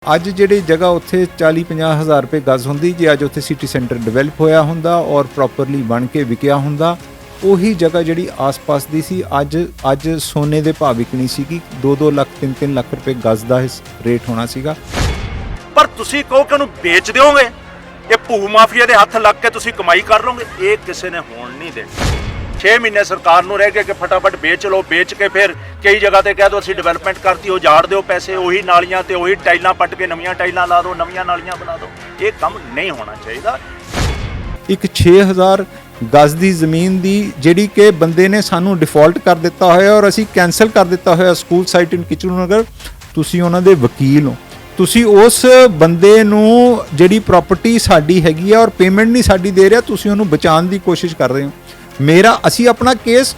ਅੱਜ ਜਿਹੜੀ ਜਗ੍ਹਾ ਉੱਥੇ 40-50 ਹਜ਼ਾਰ ਰੁਪਏ ਗਜ਼ ਹੁੰਦੀ, ਜੇ ਅੱਜ ਉੱਥੇ ਸਿਟੀ ਸੈਂਟਰ ਡਿਵੈਲਪ ਹੋਇਆ ਹੁੰਦਾ ਔਰ ਪ੍ਰੋਪਰਲੀ ਬਣ ਕੇ ਵਿਕਿਆ ਹੁੰਦਾ, ਉਹੀ ਜਗ੍ਹਾ ਜਿਹੜੀ ਆਸ-ਪਾਸ ਦੀ ਸੀ ਅੱਜ ਸੋਨੇ ਦੇ ਭਾਅ ਵਿਕਣੀ ਸੀਗੀ। 2-2 ਲੱਖ 3-3 ਲੱਖ ਰੁਪਏ ਗਜ਼ ਦਾ ਰੇਟ ਹੋਣਾ ਸੀਗਾ। ਪਰ ਤੁਸੀਂ ਕਹੋ ਕਿ ਉਹਨੂੰ ਵੇਚ ਦਿਓਗੇ, ਇਹ ਭੂ ਮਾਫੀਆ ਦੇ ਹੱਥ ਲੱਗ ਕੇ ਤੁਸੀਂ ਕਮਾਈ ਕਰ ਲਓਗੇ, ਇਹ ਕਿਸੇ ਨੇ ਹੋਣ ਨਹੀਂ ਦੇਣੀ। 6 ਮਹੀਨੇ ਸਰਕਾਰ ਨੂੰ ਰਹਿ ਗਏ ਕਿ ਫਟਾਫਟ ਵੇਚ ਲਓ, ਵੇਚ ਕੇ ਫਿਰ ਕਈ ਜਗ੍ਹਾ ਤੇ ਕਹਿ ਦਿਓ ਅਸੀਂ ਡਿਵੈਲਪਮੈਂਟ ਕਰਤੀ, ਉਜਾੜ ਦਿਓ ਪੈਸੇ, ਉਹੀ ਨਾਲੀਆਂ ਤੇ ਉਹੀ ਟਾਈਲਾਂ ਪੱਟ ਕੇ ਨਵੀਆਂ ਟਾਈਲਾਂ ਲਾ ਦਿਓ, ਨਵੀਆਂ ਨਾਲੀਆਂ ਬਣਾ ਦਿਓ। ਇਹ ਕੰਮ ਨਹੀਂ ਹੋਣਾ ਚਾਹੀਦਾ। ਇੱਕ 6000 ਗਜ਼ ਦੀ ਜ਼ਮੀਨ ਦੀ ਜਿਹੜੀ ਕਿ ਬੰਦੇ ਨੇ ਸਾਨੂੰ ਡਿਫਾਲਟ ਕਰ ਦਿੱਤਾ ਹੋਇਆ ਔਰ ਅਸੀਂ ਕੈਂਸਲ ਕਰ ਦਿੱਤਾ ਹੋਇਆ ਸਕੂਲ ਸਾਈਟ ਇਨ ਕਿਚਲੂ ਨਗਰ, ਤੁਸੀਂ ਉਹਨਾਂ ਦੇ ਵਕੀਲ ਹੋ। ਤੁਸੀਂ ਉਸ ਬੰਦੇ ਨੂੰ ਜਿਹੜੀ ਪ੍ਰਾਪਰਟੀ ਸਾਡੀ ਹੈਗੀ ਆ ਔਰ ਪੇਮੈਂਟ ਨਹੀਂ ਸਾਡੀ ਦੇ ਰਿਹਾ, ਤੁਸੀਂ ਉਹਨੂੰ ਬਚਾਉਣ ਦੀ ਕੋਸ਼ਿਸ਼ ਕਰ ਰਹੇ ਹੋ। ਅਸੀਂ ਆਪਣਾ ਕੇਸ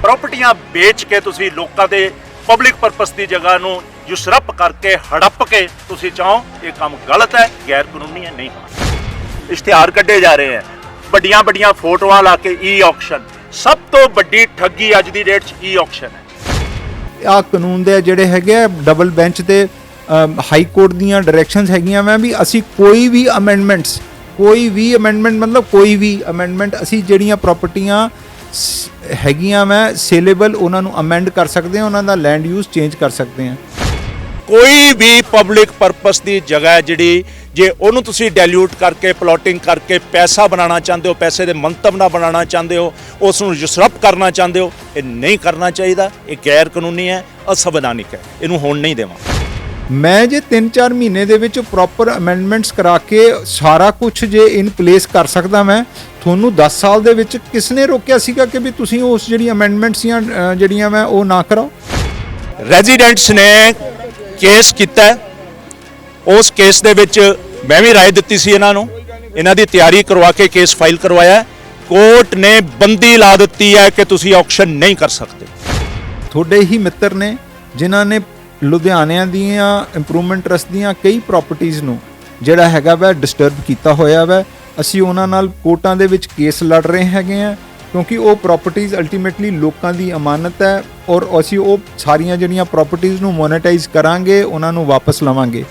ਪ੍ਰਾਪਰਟੀਆਂ ਵੇਚ ਕੇ ਤੁਸੀਂ ਲੋਕਾਂ ਦੇ ਪਬਲਿਕ ਪਰਪਸ ਦੀ ਜਗ੍ਹਾ ਨੂੰ ਯੂਸਰਪ ਕਰਕੇ ਹੜੱਪ ਕੇ ਤੁਸੀਂ ਚਾਹੋ, ਇਹ ਕੰਮ ਗਲਤ ਹੈ, ਗੈਰ ਕਾਨੂੰਨੀ ਹੈ, ਨਹੀਂ ਹੋਣਾ। ਇਸ਼ਤਿਹਾਰ ਕੱਢੇ ਜਾ ਰਹੇ ਹੈ, ਵੱਡੀਆਂ ਫੋਟੋਆਂ ਲਾ ਕੇ ਈ ਆਕਸ਼ਨ। ਸਭ ਤੋਂ ਵੱਡੀ ਠੱਗੀ ਅੱਜ ਦੀ ਡੇਟ 'ਚ ਈ ਆਕਸ਼ਨ ਹੈ। ਆਹ ਕਾਨੂੰਨ ਦੇ ਜਿਹੜੇ ਹੈਗੇ ਆ ਡਬਲ ਬੈਂਚ ਤੇ ਹਾਈ ਕੋਰਟ ਦੀਆਂ ਡਾਇਰੈਕਸ਼ਨਸ ਹੈਗੀਆਂ ਮੈਂ ਵੀ ਅਸੀਂ ਕੋਈ ਵੀ ਅਮੈਂਡਮੈਂਟ ਮਤਲਬ ਕੋਈ ਵੀ ਅਮੈਂਡਮੈਂਟ ਅਸੀਂ ਜਿਹੜੀਆਂ ਪ੍ਰਾਪਰਟੀਆਂ ਹੈਗੀਆਂ ਮੈਂ ਸੇਲੇਬਲ ਉਹਨਾਂ ਨੂੰ ਅਮੈਂਡ ਕਰ ਸਕਦੇ ਹਾਂ, ਉਹਨਾਂ ਦਾ ਲੈਂਡ ਯੂਜ਼ ਚੇਂਜ ਕਰ ਸਕਦੇ ਹਾਂ। ਕੋਈ ਵੀ ਪਬਲਿਕ ਪਰਪਸ ਦੀ ਜਗ੍ਹਾ ਜਿਹੜੀ ਜੇ ਉਹਨੂੰ ਤੁਸੀਂ ਡਾਇਲੂਟ ਕਰਕੇ ਪਲੋਟਿੰਗ ਕਰਕੇ ਪੈਸਾ ਬਣਾਉਣਾ ਚਾਹੁੰਦੇ ਹੋ, ਪੈਸੇ ਦੇ ਮੰਤਵ ਨਾਲ ਬਣਾਉਣਾ ਚਾਹੁੰਦੇ ਹੋ, ਉਸ ਨੂੰ ਯੂਸਰਪ ਕਰਨਾ ਚਾਹੁੰਦੇ ਹੋ, ਇਹ ਨਹੀਂ ਕਰਨਾ ਚਾਹੀਦਾ। ਇਹ ਗੈਰ ਕਾਨੂੰਨੀ ਹੈ, ਅਸੰਵਿਧਾਨਿਕ ਹੈ, ਇਹਨੂੰ ਹੋਣ ਨਹੀਂ ਦੇਵਾਂ। ਮੈਂ ਜੇ 3-4 ਮਹੀਨੇ ਦੇ ਵਿੱਚ ਪ੍ਰੋਪਰ ਅਮੈਂਡਮੈਂਟਸ ਕਰਾ ਕੇ ਸਾਰਾ ਕੁਝ ਜੇ ਇਨ ਪਲੇਸ ਕਰ ਸਕਦਾ, ਮੈਂ ਤੁਹਾਨੂੰ 10 ਸਾਲ ਦੇ ਵਿੱਚ ਕਿਸ ਨੇ ਰੋਕਿਆ ਸੀਗਾ ਕਿ ਵੀ ਤੁਸੀਂ ਉਸ ਜਿਹੜੀ ਅਮੈਂਡਮੈਂਟਸ ਜਿਹੜੀਆਂ ਮੈਂ ਉਹ ਨਾ ਕਰਾਓ। ਰੈਜ਼ੀਡੈਂਟਸ ਨੇ ਕੇਸ ਕੀਤਾ, ਉਸ ਕੇਸ ਦੇ ਵਿੱਚ ਮੈਂ ਵੀ ਰਾਏ ਦਿੱਤੀ ਸੀ ਇਹਨਾਂ ਦੀ ਤਿਆਰੀ ਕਰਵਾ ਕੇ ਕੇਸ ਫਾਈਲ ਕਰਵਾਇਆ। ਕੋਰਟ ਨੇ ਬੰਦੀ ਲਾ ਦਿੱਤੀ ਹੈ ਕਿ ਤੁਸੀਂ ਆਕਸ਼ਨ ਨਹੀਂ ਕਰ ਸਕਦੇ। ਤੁਹਾਡੇ ਹੀ ਮਿੱਤਰ ਨੇ ਜਿਨ੍ਹਾਂ ਨੇ ਲੁਧਿਆਣਿਆਂ ਦੀਆਂ ਇੰਪਰੂਵਮੈਂਟ ਟਰਸਟ ਦੀਆਂ ਕਈ ਪ੍ਰਾਪਰਟੀਆਂ ਨੂੰ ਜਿਹੜਾ ਹੈਗਾ ਵਾ ਡਿਸਟਰਬ ਕੀਤਾ ਹੋਇਆ ਵਾ। ਅਸੀਂ ਉਹਨਾਂ ਨਾਲ ਕੋਰਟਾਂ ਦੇ ਵਿੱਚ ਕੇਸ ਲੜ ਰਹੇ ਹੈਗੇ ਆ ਕਿਉਂਕਿ ਉਹ ਪ੍ਰਾਪਰਟੀਆਂ ਅਲਟੀਮੇਟਲੀ ਲੋਕਾਂ ਦੀ ਅਮਾਨਤ ਹੈ ਔਰ ਅਸੀਂ ਉਹ ਸਾਰੀਆਂ ਜਿਹੜੀਆਂ ਪ੍ਰਾਪਰਟੀਆਂ ਨੂੰ ਮੋਨੇਟਾਈਜ਼ ਕਰਾਂਗੇ, ਉਹਨਾਂ ਨੂੰ ਵਾਪਸ ਲਵਾਂਗੇ।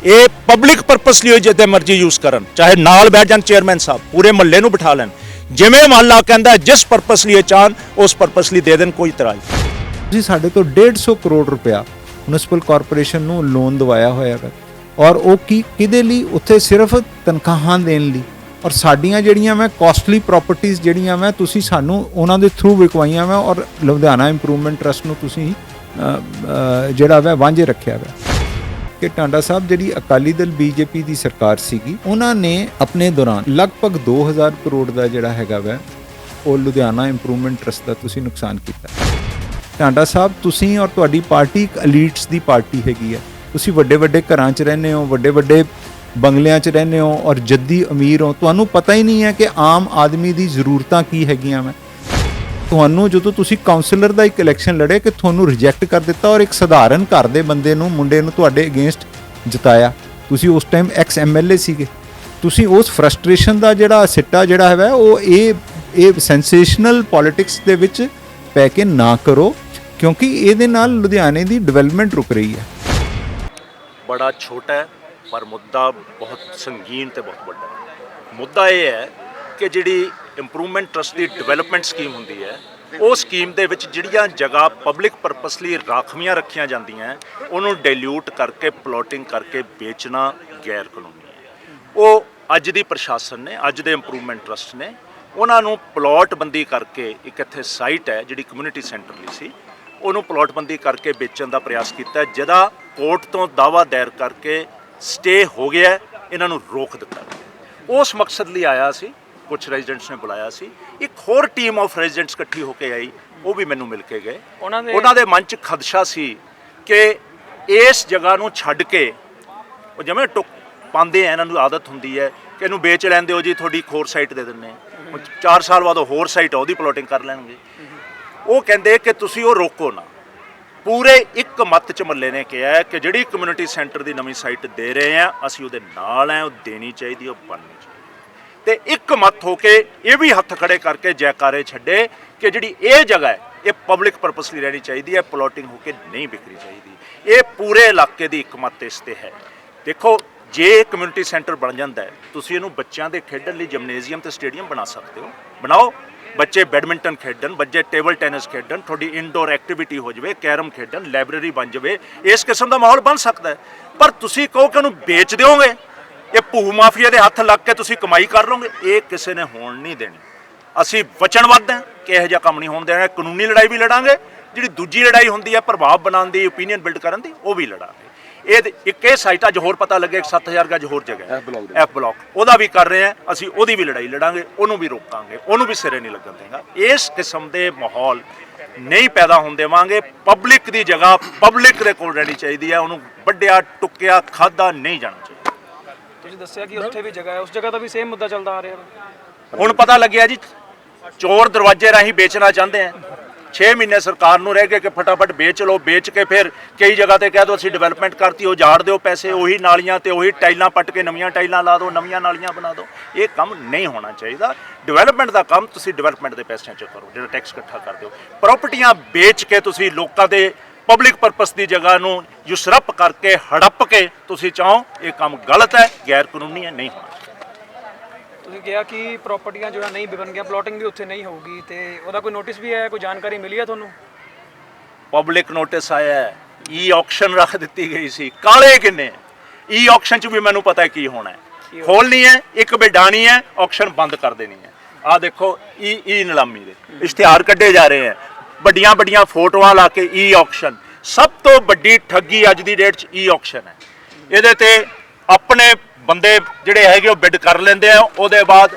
ਇਹ ਪਬਲਿਕ ਪਰਪਸ ਲਈ ਜਿੱਦੇ ਮਰਜ਼ੀ ਯੂਜ਼ ਕਰਨ, ਚਾਹੇ ਨਾਲ ਬੈਠ ਜਾਣ ਚੇਅਰਮੈਨ ਸਾਹਿਬ, ਪੂਰੇ ਮਹੱਲੇ ਨੂੰ ਬਿਠਾ ਲੈਣ, ਜਿਵੇਂ ਮਹੱਲਾ ਕਹਿੰਦਾ ਜਿਸ ਪਰਪਸ ਲਈ ਚਾਹਣ ਉਸ ਪਰਪਸ ਲਈ ਦੇ ਦੇਣ, ਕੋਈ ਇਤਰਾਜ਼ ਨਹੀਂ। ਜੀ ਸਾਡੇ ਤੋਂ 150 ਕਰੋੜ ਰੁਪਇਆ ਮਿਊਨਿਸਪਲ ਕਾਰਪੋਰੇਸ਼ਨ ਨੂੰ ਲੋਨ ਦਵਾਇਆ ਹੋਇਆ ਹੈ ਔਰ ਉਹ ਕਿਹਦੇ ਲਈ? ਉੱਥੇ ਸਿਰਫ ਤਨਖਾਹਾਂ ਦੇਣ ਲਈ। ਔਰ ਸਾਡੀਆਂ ਜਿਹੜੀਆਂ ਮੈਂ ਕਾਸਟਲੀ ਪ੍ਰਾਪਰਟੀਆਂ ਜਿਹੜੀਆਂ ਮੈਂ ਤੁਸੀਂ ਸਾਨੂੰ ਉਹਨਾਂ ਦੇ ਥਰੂ ਵਿਕਵਾਈਆਂ ਮੈਂ ਔਰ ਲੁਧਿਆਣਾ ਇੰਪਰੂਵਮੈਂਟ ਟਰਸਟ ਨੂੰ ਤੁਸੀਂ ਜਿਹੜਾ ਵਾ ਵਾਂਝੇ ਰੱਖਿਆ ਵਾ। ਕਿ ਟਾਂਡਾ ਸਾਹਿਬ ਜਿਹੜੀ ਅਕਾਲੀ ਦਲ ਬੀਜੇਪੀ ਦੀ ਸਰਕਾਰ ਸੀਗੀ, ਉਹਨਾਂ ਨੇ ਆਪਣੇ ਦੌਰਾਨ ਲਗਭਗ 2000 ਕਰੋੜ ਦਾ ਜਿਹੜਾ ਹੈਗਾ ਵਾ ਉਹ ਲੁਧਿਆਣਾ ਇੰਪਰੂਵਮੈਂਟ ਟਰਸਟ ਦਾ ਤੁਸੀਂ ਨੁਕਸਾਨ ਕੀਤਾ। ਟਾਂਡਾ ਸਾਹਿਬ ਤੁਸੀਂ ਔਰ ਤੁਹਾਡੀ ਪਾਰਟੀ ਇੱਕ ਐਲੀਟਸ ਦੀ ਪਾਰਟੀ ਹੈਗੀ ਹੈ। ਤੁਸੀਂ ਵੱਡੇ ਘਰਾਂ 'ਚ ਰਹਿੰਦੇ ਹੋ, ਵੱਡੇ ਬੰਗਲਿਆਂ 'ਚ ਰਹਿੰਦੇ ਹੋ ਔਰ ਜੱਦੀ ਅਮੀਰ ਹੋ। ਤੁਹਾਨੂੰ ਪਤਾ ਹੀ ਨਹੀਂ ਹੈ ਕਿ ਆਮ ਆਦਮੀ ਦੀ ਜ਼ਰੂਰਤਾਂ ਕੀ ਹੈਗੀਆਂ। ਮੈਂ ਤੁਹਾਨੂੰ ਜਦੋਂ ਤੁਸੀਂ ਕਾਉਂਸਲਰ ਦਾ ਇੱਕ ਇਲੈਕਸ਼ਨ ਲੜੇ ਕਿ ਤੁਹਾਨੂੰ ਰਿਜੈਕਟ ਕਰ ਦਿੱਤਾ ਔਰ ਇੱਕ ਸਧਾਰਨ ਘਰ ਦੇ ਬੰਦੇ ਨੂੰ ਮੁੰਡੇ ਨੂੰ ਤੁਹਾਡੇ ਅਗੇਂਸਟ ਜਿਤਾਇਆ। ਤੁਸੀਂ ਉਸ ਟਾਈਮ ਐਕਸ MLA ਸੀਗੇ। ਤੁਸੀਂ ਉਸ ਫਰਸਟ੍ਰੇਸ਼ਨ ਦਾ ਜਿਹੜਾ ਸਿੱਟਾ ਜਿਹੜਾ ਹੈ ਉਹ ਇਹ ਸੈਂਸੇਸ਼ਨਲ ਪੋਲਿਟਿਕਸ ਦੇ ਵਿੱਚ ਪੈ ਕੇ ਨਾ ਕਰੋ ਕਿਉਂਕਿ ਇਹਦੇ ਨਾਲ ਲੁਧਿਆਣੇ ਦੀ ਡਿਵੈਲਪਮੈਂਟ ਰੁਕ ਰਹੀ ਹੈ। ਬੜਾ ਛੋਟਾ ਹੈ ਪਰ ਮੁੱਦਾ ਬਹੁਤ ਸੰਗੀਨ ਤੇ ਬਹੁਤ ਵੱਡਾ ਹੈ। ਮੁੱਦਾ ਇਹ ਹੈ ਕਿ ਜਿਹੜੀ ਇੰਪਰੂਵਮੈਂਟ ਟਰਸਟ ਦੀ ਡਿਵੈਲਪਮੈਂਟ ਸਕੀਮ ਹੁੰਦੀ ਹੈ, ਉਹ ਸਕੀਮ ਦੇ ਵਿੱਚ ਜਿਹੜੀਆਂ ਜਗ੍ਹਾ ਪਬਲਿਕ ਪਰਪਸ ਲਈ ਰਾਖਵੀਆਂ ਰੱਖੀਆਂ ਜਾਂਦੀਆਂ, ਉਹਨੂੰ ਡਾਇਲੂਟ ਕਰਕੇ ਪਲੋਟਿੰਗ ਕਰਕੇ ਵੇਚਣਾ ਗੈਰ ਕਾਨੂੰਨੀ ਹੈ। ਉਹ ਅੱਜ ਦੀ ਪ੍ਰਸ਼ਾਸਨ ਨੇ, ਅੱਜ ਦੇ ਇੰਪਰੂਵਮੈਂਟ ਟਰਸਟ ਨੇ ਉਹਨਾਂ ਨੂੰ ਪਲਾਟਬੰਦੀ ਕਰਕੇ, ਇੱਕ ਇੱਥੇ ਸਾਈਟ ਹੈ ਜਿਹੜੀ ਕਮਿਊਨਿਟੀ ਸੈਂਟਰ ਲਈ ਸੀ, ਉਹਨੂੰ ਪਲਾਟਬੰਦੀ ਕਰਕੇ ਵੇਚਣ ਦਾ ਪ੍ਰਯਾਸ ਕੀਤਾ, ਜਿਹਦਾ ਕੋਰਟ ਤੋਂ ਦਾਅਵਾ ਦਾਇਰ ਕਰਕੇ ਸਟੇ ਹੋ ਗਿਆ, ਇਹਨਾਂ ਨੂੰ ਰੋਕ ਦਿੱਤਾ ਗਿਆ। ਉਸ ਮਕਸਦ ਲਈ ਆਇਆ ਸੀ, ਕੁਝ ਰੈਜ਼ੀਡੈਂਟਸ ਨੇ ਬੁਲਾਇਆ ਸੀ, ਇੱਕ ਹੋਰ ਟੀਮ ਆਫ ਰੈਜ਼ੀਡੈਂਟਸ ਇਕੱਠੀ ਹੋ ਕੇ ਆਈ, ਉਹ ਵੀ ਮੈਨੂੰ ਮਿਲ ਕੇ ਗਏ। ਉਹਨਾਂ ਦੇ ਮਨ 'ਚ ਖਦਸ਼ਾ ਸੀ ਕਿ ਇਸ ਜਗ੍ਹਾ ਨੂੰ ਛੱਡ ਕੇ ਉਹ ਜਿਵੇਂ ਟੁੱਕ ਪਾਉਂਦੇ ਆ, ਇਹਨਾਂ ਨੂੰ ਆਦਤ ਹੁੰਦੀ ਹੈ ਕਿ ਇਹਨੂੰ ਵੇਚ ਲੈਂਦੇ ਹੋ ਜੀ, ਤੁਹਾਡੀ ਇੱਕ ਹੋਰ ਸਾਈਟ ਦੇ ਦਿੰਦੇ, 4 ਸਾਲ ਬਾਅਦ ਉਹ ਹੋਰ ਸਾਈਟ ਉਹਦੀ ਪਲੋਟਿੰਗ ਕਰ ਲੈਣਗੇ। ਉਹ ਕਹਿੰਦੇ ਕਿ ਤੁਸੀਂ ਉਹ ਰੋਕੋ ਨਾ। ਪੂਰੇ ਇੱਕ ਮੱਤ 'ਚ ਮੱਲੇ ਨੇ ਕਿਹਾ ਕਿ ਜਿਹੜੀ ਕਮਿਊਨਿਟੀ ਸੈਂਟਰ ਦੀ ਨਵੀਂ ਸਾਈਟ ਦੇ ਰਹੇ ਆ ਅਸੀਂ ਉਹਦੇ ਨਾਲ ਹੈ, ਉਹ ਦੇਣੀ ਚਾਹੀਦੀ, ਉਹ ਬਣਨੀ ਚਾਹੀਦੀ। ਤੇ ਇੱਕ ਮੱਤ ਹੋ ਕੇ ਇਹ ਵੀ ਹੱਥ ਖੜੇ ਕਰਕੇ ਜੈਕਾਰੇ ਛੱਡੇ ਕਿ ਜਿਹੜੀ ਇਹ ਜਗ੍ਹਾ ਹੈ ਇਹ ਪਬਲਿਕ ਪਰਪਸ ਲਈ ਰਹਿਣੀ ਚਾਹੀਦੀ ਹੈ, ਪਲੋਟਿੰਗ ਹੋ ਕੇ ਨਹੀਂ ਵਿਕਣੀ ਚਾਹੀਦੀ। ਇਹ ਪੂਰੇ ਇਲਾਕੇ ਦੀ ਇੱਕ ਮੱਤ ਇਸ ਤੇ ਹੈ। ਦੇਖੋ, ਜੇ ਕਮਿਊਨਿਟੀ ਸੈਂਟਰ ਬਣ ਜਾਂਦਾ ਹੈ, ਤੁਸੀਂ ਇਹਨੂੰ ਬੱਚਿਆਂ ਦੇ ਖੇਡਣ ਲਈ ਜਿਮਨੇਜ਼ੀਅਮ ਤੇ ਸਟੇਡੀਅਮ ਬਣਾ ਸਕਦੇ ਹੋ, ਬਣਾਓ। ਬੱਚੇ ਬੈਡਮਿੰਟਨ ਖੇਡਣ, ਬੱਚੇ ਟੇਬਲ ਟੈਨਿਸ ਖੇਡਣ, ਤੁਹਾਡੀ ਇਨਡੋਰ ਐਕਟੀਵਿਟੀ ਹੋ ਜਾਵੇ, ਕੈਰਮ ਖੇਡਣ, ਲਾਇਬ੍ਰੇਰੀ ਬਣ ਜਾਵੇ, ਇਸ ਕਿਸਮ ਦਾ ਮਾਹੌਲ ਬਣ ਸਕਦਾ ਹੈ। ਪਰ ਤੁਸੀਂ ਕਹੋ ਕਿ ਉਹਨੂੰ ਵੇਚ ਦਿਓਗੇ, ਇਹ ਭੂ ਮਾਫੀਆ ਦੇ ਹੱਥ ਲੱਗ ਕੇ ਤੁਸੀਂ ਕਮਾਈ ਕਰ ਲਓਗੇ, ਇਹ ਕਿਸੇ ਨੇ ਹੋਣ ਨਹੀਂ ਦੇਣੀ। ਅਸੀਂ ਵਚਨਬੱਧ ਹਾਂ ਕਿ ਇਹੋ ਜਿਹਾ ਕੰਮ ਨਹੀਂ ਹੋਣ ਦੇਣਾ। ਕਾਨੂੰਨੀ ਲੜਾਈ ਵੀ ਲੜਾਂਗੇ, ਜਿਹੜੀ ਦੂਜੀ ਲੜਾਈ ਹੁੰਦੀ ਹੈ ਪ੍ਰਭਾਵ ਬਣਾਉਣ ਦੀ, ਓਪੀਨੀਅਨ ਬਿਲਡ ਕਰਨ ਦੀ, ਉਹ ਵੀ ਲੜਾਂਗੇ। ਇਹ ਸਾਈਟ ਅੱਜ ਹੋਰ ਪਤਾ ਲੱਗਿਆ 7000 ਗਜ ਹੋਰ ਜਗ੍ਹਾ ਐਫ ਬਲਾਕ, ਉਹਦਾ ਵੀ ਕਰ ਰਹੇ ਹਾਂ ਅਸੀਂ, ਉਹਦੀ ਵੀ ਲੜਾਈ ਲੜਾਂਗੇ, ਉਹਨੂੰ ਵੀ ਰੋਕਾਂਗੇ, ਉਹਨੂੰ ਵੀ ਸਿਰੇ ਨਹੀਂ ਲੱਗਣ ਦੇਗਾ। ਇਸ ਕਿਸਮ ਦੇ ਮਾਹੌਲ ਨਹੀਂ ਪੈਦਾ ਹੋਣ ਦੇਵਾਂਗੇ। ਪਬਲਿਕ ਦੀ ਜਗ੍ਹਾ ਪਬਲਿਕ ਦੇ ਕੋਲ ਰਹਿਣੀ ਚਾਹੀਦੀ ਹੈ, ਉਹਨੂੰ ਵੱਢਿਆ ਟੁੱਕਿਆ ਖਾਦਾ ਨਹੀਂ ਜਾਣਾ ਚਾਹੀਦਾ। ਤੁਸੀਂ ਦੱਸਿਆ ਕਿ ਉੱਥੇ ਵੀ ਜਗ੍ਹਾ ਹੈ, ਉਸ ਜਗ੍ਹਾ ਦਾ ਵੀ ਸੇਮ ਮੁੱਦਾ ਚੱਲਦਾ ਆ ਰਿਹਾ। ਹੁਣ ਪਤਾ ਲੱਗਿਆ ਜੀ, ਚੋਰ ਦਰਵਾਜ਼ੇ ਰਾਹੀਂ ਵੇਚਣਾ ਚਾਹੁੰਦੇ ਆ। 6 ਮਹੀਨੇ ਸਰਕਾਰ ਨੂੰ ਰਹਿ ਗਏ ਕਿ ਫਟਾਫਟ ਵੇਚ ਲਓ, ਵੇਚ ਕੇ ਫਿਰ ਕਈ ਜਗ੍ਹਾ ਤੇ ਕਹਿ ਦਿਓ ਅਸੀਂ ਡਿਵੈਲਪਮੈਂਟ ਕਰਤੀ, ਉਜਾੜ ਦਿਓ ਪੈਸੇ, ਉਹੀ ਨਾਲੀਆਂ ਤੇ ਉਹੀ ਟਾਈਲਾਂ ਪੱਟ ਕੇ ਨਵੀਆਂ ਟਾਈਲਾਂ ਲਾ ਦਿਓ, ਨਵੀਆਂ ਨਾਲੀਆਂ ਬਣਾ ਦਿਓ। ਇਹ ਕੰਮ ਨਹੀਂ ਹੋਣਾ ਚਾਹੀਦਾ। ਡਿਵੈਲਪਮੈਂਟ ਦਾ ਕੰਮ ਤੁਸੀਂ ਡਿਵੈਲਪਮੈਂਟ ਦੇ ਪੈਸਿਆਂ 'ਚ ਕਰੋ, ਜਿਹੜਾ ਟੈਕਸ ਇਕੱਠਾ ਕਰਦੇ ਹੋ। ਪ੍ਰਾਪਰਟੀਆਂ ਵੇਚ ਕੇ ਤੁਸੀਂ ਲੋਕਾਂ ਦੇ ਪਬਲਿਕ ਪਰਪਸ ਦੀ ਜਗ੍ਹਾ ਨੂੰ ਯੂਸਰਪ ਕਰਕੇ ਹੜੱਪ ਕੇ ਤੁਸੀਂ ਚਾਹੋ, ਇਹ ਕੰਮ ਗਲਤ ਹੈ, ਗੈਰ ਕਾਨੂੰਨੀ ਹੈ, ਨਹੀਂ ਹੋਣਾ। ਤੁਸੀਂ ਕਿਹਾ ਕਿ ਪ੍ਰਾਪਰਟੀਆਂ ਜੋ ਹੈ ਨਹੀਂ ਵਿਕਣਗੀਆਂ, ਪਲੋਟਿੰਗ ਵੀ ਉੱਥੇ ਨਹੀਂ ਹੋਊਗੀ, ਤੇ ਉਹਦਾ ਕੋਈ ਨੋਟਿਸ ਵੀ ਆਇਆ, ਕੋਈ ਜਾਣਕਾਰੀ ਮਿਲੀ ਹੈ ਤੁਹਾਨੂੰ? ਪਬਲਿਕ ਨੋਟਿਸ ਆਇਆ ਹੈ, ਈ ਆਕਸ਼ਨ ਰੱਖ ਦਿੱਤੀ ਗਈ ਸੀ। ਕਾਲੇ ਕਿੰਨੇ ਈ ਆਕਸ਼ਨ 'ਚ ਵੀ ਮੈਨੂੰ ਪਤਾ ਕੀ ਹੋਣਾ ਹੈ। ਖੋਲਣੀ ਹੈ, ਇੱਕ ਬਿਡਾਣੀ ਹੈ, ਆਕਸ਼ਨ ਬੰਦ ਕਰ ਦੇਣੀ ਹੈ। ਆਹ ਦੇਖੋ, ਈ ਨਿਲਾਮੀ ਦੇ ਇਸ਼ਤਿਹਾਰ ਕੱਢੇ ਜਾ ਰਹੇ ਹੈ, ਵੱਡੀਆਂ ਵੱਡੀਆਂ ਫੋਟੋਆਂ ਲਾ ਕੇ। ਈ ਆਕਸ਼ਨ ਸਭ ਤੋਂ ਵੱਡੀ ਠੱਗੀ ਅੱਜ ਦੀ ਡੇਟ 'ਚ ਈ ਆਕਸ਼ਨ ਹੈ। ਇਹਦੇ ਤੇ ਆਪਣੇ ਬੰਦੇ ਜਿਹੜੇ ਹੈਗੇ ਉਹ ਬਿਡ ਕਰ ਲੈਂਦੇ ਆ, ਉਹਦੇ ਬਾਅਦ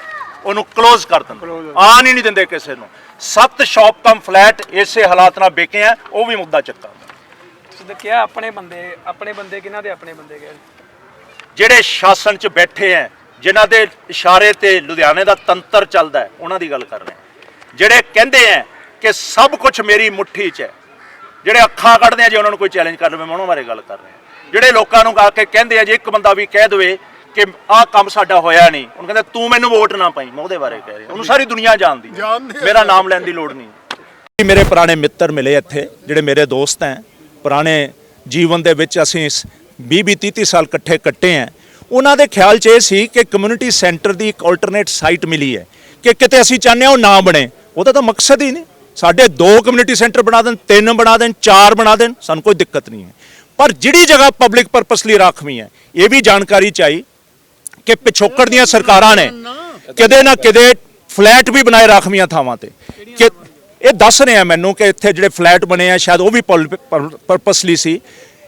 ਉਹਨੂੰ ਕਲੋਜ਼ ਕਰ ਦਿੰਦੇ, ਆਣ ਹੀ ਨਹੀਂ ਦਿੰਦੇ ਕਿਸੇ ਨੂੰ। 7 ਸ਼ਾਪ ਕਮ ਫਲੈਟ ਇਸੇ ਹਾਲਾਤ ਨਾਲ ਵਿਕੇ ਆ, ਉਹ ਵੀ ਮੁੱਦਾ ਚੱਕਾ। ਤੁਸੀਂ ਤਾਂ ਕਿਹਾ ਆਪਣੇ ਬੰਦੇ ਕਿਹਨਾਂ ਦੇ ਆਪਣੇ ਬੰਦੇ ਗਏ? ਜਿਹੜੇ ਸ਼ਾਸਨ 'ਚ ਬੈਠੇ ਆ, ਜਿਨ੍ਹਾਂ ਦੇ ਇਸ਼ਾਰੇ ਤੇ ਲੁਧਿਆਣੇ ਦਾ ਤੰਤਰ ਚੱਲਦਾ ਹੈ, ਉਹਨਾਂ ਦੀ ਗੱਲ ਕਰ ਰਹੇ ਹਾਂ। ਜਿਹੜੇ ਕਹਿੰਦੇ ਆ ਕਿ ਸਭ ਕੁਝ ਮੇਰੀ ਮੁੱਠੀ 'ਚ ਹੈ, ਜਿਹੜੇ ਅੱਖਾਂ ਕੱਢਦੇ ਆ ਜੇ ਉਹਨਾਂ ਨੂੰ ਕੋਈ ਚੈਲੰਜ ਕਰ ਲਵੇ, ਮੈਂ ਉਹਨਾਂ ਬਾਰੇ ਗੱਲ ਕਰ ਰਿਹਾ। ਜਿਹੜੇ ਲੋਕਾਂ ਨੂੰ ਆ ਕੇ ਕਹਿੰਦੇ ਆ, ਜੇ ਇੱਕ ਬੰਦਾ ਵੀ ਕਹਿ ਦੇਵੇ ਕਿ ਆਹ ਕੰਮ ਸਾਡਾ ਹੋਇਆ ਨਹੀਂ, ਉਹਨੂੰ ਕਹਿੰਦਾ ਤੂੰ ਮੈਨੂੰ ਵੋਟ ਨਾ ਪਾਈ, ਮੈਂ ਉਹਦੇ ਬਾਰੇ ਕਹਿ ਰਿਹਾ। ਉਹਨੂੰ ਸਾਰੀ ਦੁਨੀਆ ਜਾਣਦੀ, ਮੇਰਾ ਨਾਮ ਲੈਣ ਦੀ ਲੋੜ ਨਹੀਂ। ਮੇਰੇ ਪੁਰਾਣੇ ਮਿੱਤਰ ਮਿਲੇ ਇੱਥੇ, ਜਿਹੜੇ ਮੇਰੇ ਦੋਸਤ ਹੈ, ਪੁਰਾਣੇ ਜੀਵਨ ਦੇ ਵਿੱਚ ਅਸੀਂ 20-30 ਸਾਲ ਇਕੱਠੇ ਕੱਟੇ ਹੈ। ਉਹਨਾਂ ਦੇ ਖਿਆਲ 'ਚ ਇਹ ਸੀ ਕਿ ਕਮਿਊਨਿਟੀ ਸੈਂਟਰ ਦੀ ਇੱਕ ਆਲਟਰਨੇਟ ਸਾਈਟ ਮਿਲੀ ਹੈ, ਕਿ ਕਿਤੇ ਅਸੀਂ ਚਾਹੁੰਦੇ ਹਾਂ ਉਹ ਨਾ ਬਣੇ। ਉਹਦਾ ਤਾਂ ਮਕਸਦ ਹੀ ਨਹੀਂ। ਸਾਡੇ 2 ਕਮਿਊਨਿਟੀ ਸੈਂਟਰ ਬਣਾ ਦੇਣ, 3 ਬਣਾ ਦੇਣ, 4 ਬਣਾ ਦੇਣ, ਸਾਨੂੰ ਕੋਈ ਦਿੱਕਤ ਨਹੀਂ ਹੈ। ਪਰ ਜਿਹੜੀ ਜਗ੍ਹਾ ਪਬਲਿਕ ਪਰਪਸ ਲਈ ਰਾਖਵੀਂ ਹੈ, ਇਹ ਵੀ ਜਾਣਕਾਰੀ ਚਾਹੀ ਕਿ ਪਿਛੋਕੜ ਦੀਆਂ ਸਰਕਾਰਾਂ ਨੇ ਕਿਤੇ ਨਾ ਕਿਤੇ ਫਲੈਟ ਵੀ ਬਣਾਏ ਰਾਖਵੀਆਂ ਥਾਵਾਂ ਤੇ। ਕਿ ਇਹ ਦੱਸ ਰਹੇ ਆ ਮੈਨੂੰ ਕਿ ਇੱਥੇ ਜਿਹੜੇ ਫਲੈਟ ਬਣੇ ਆ ਸ਼ਾਇਦ ਉਹ ਵੀ ਪਰਪਸਲੀ ਸੀ।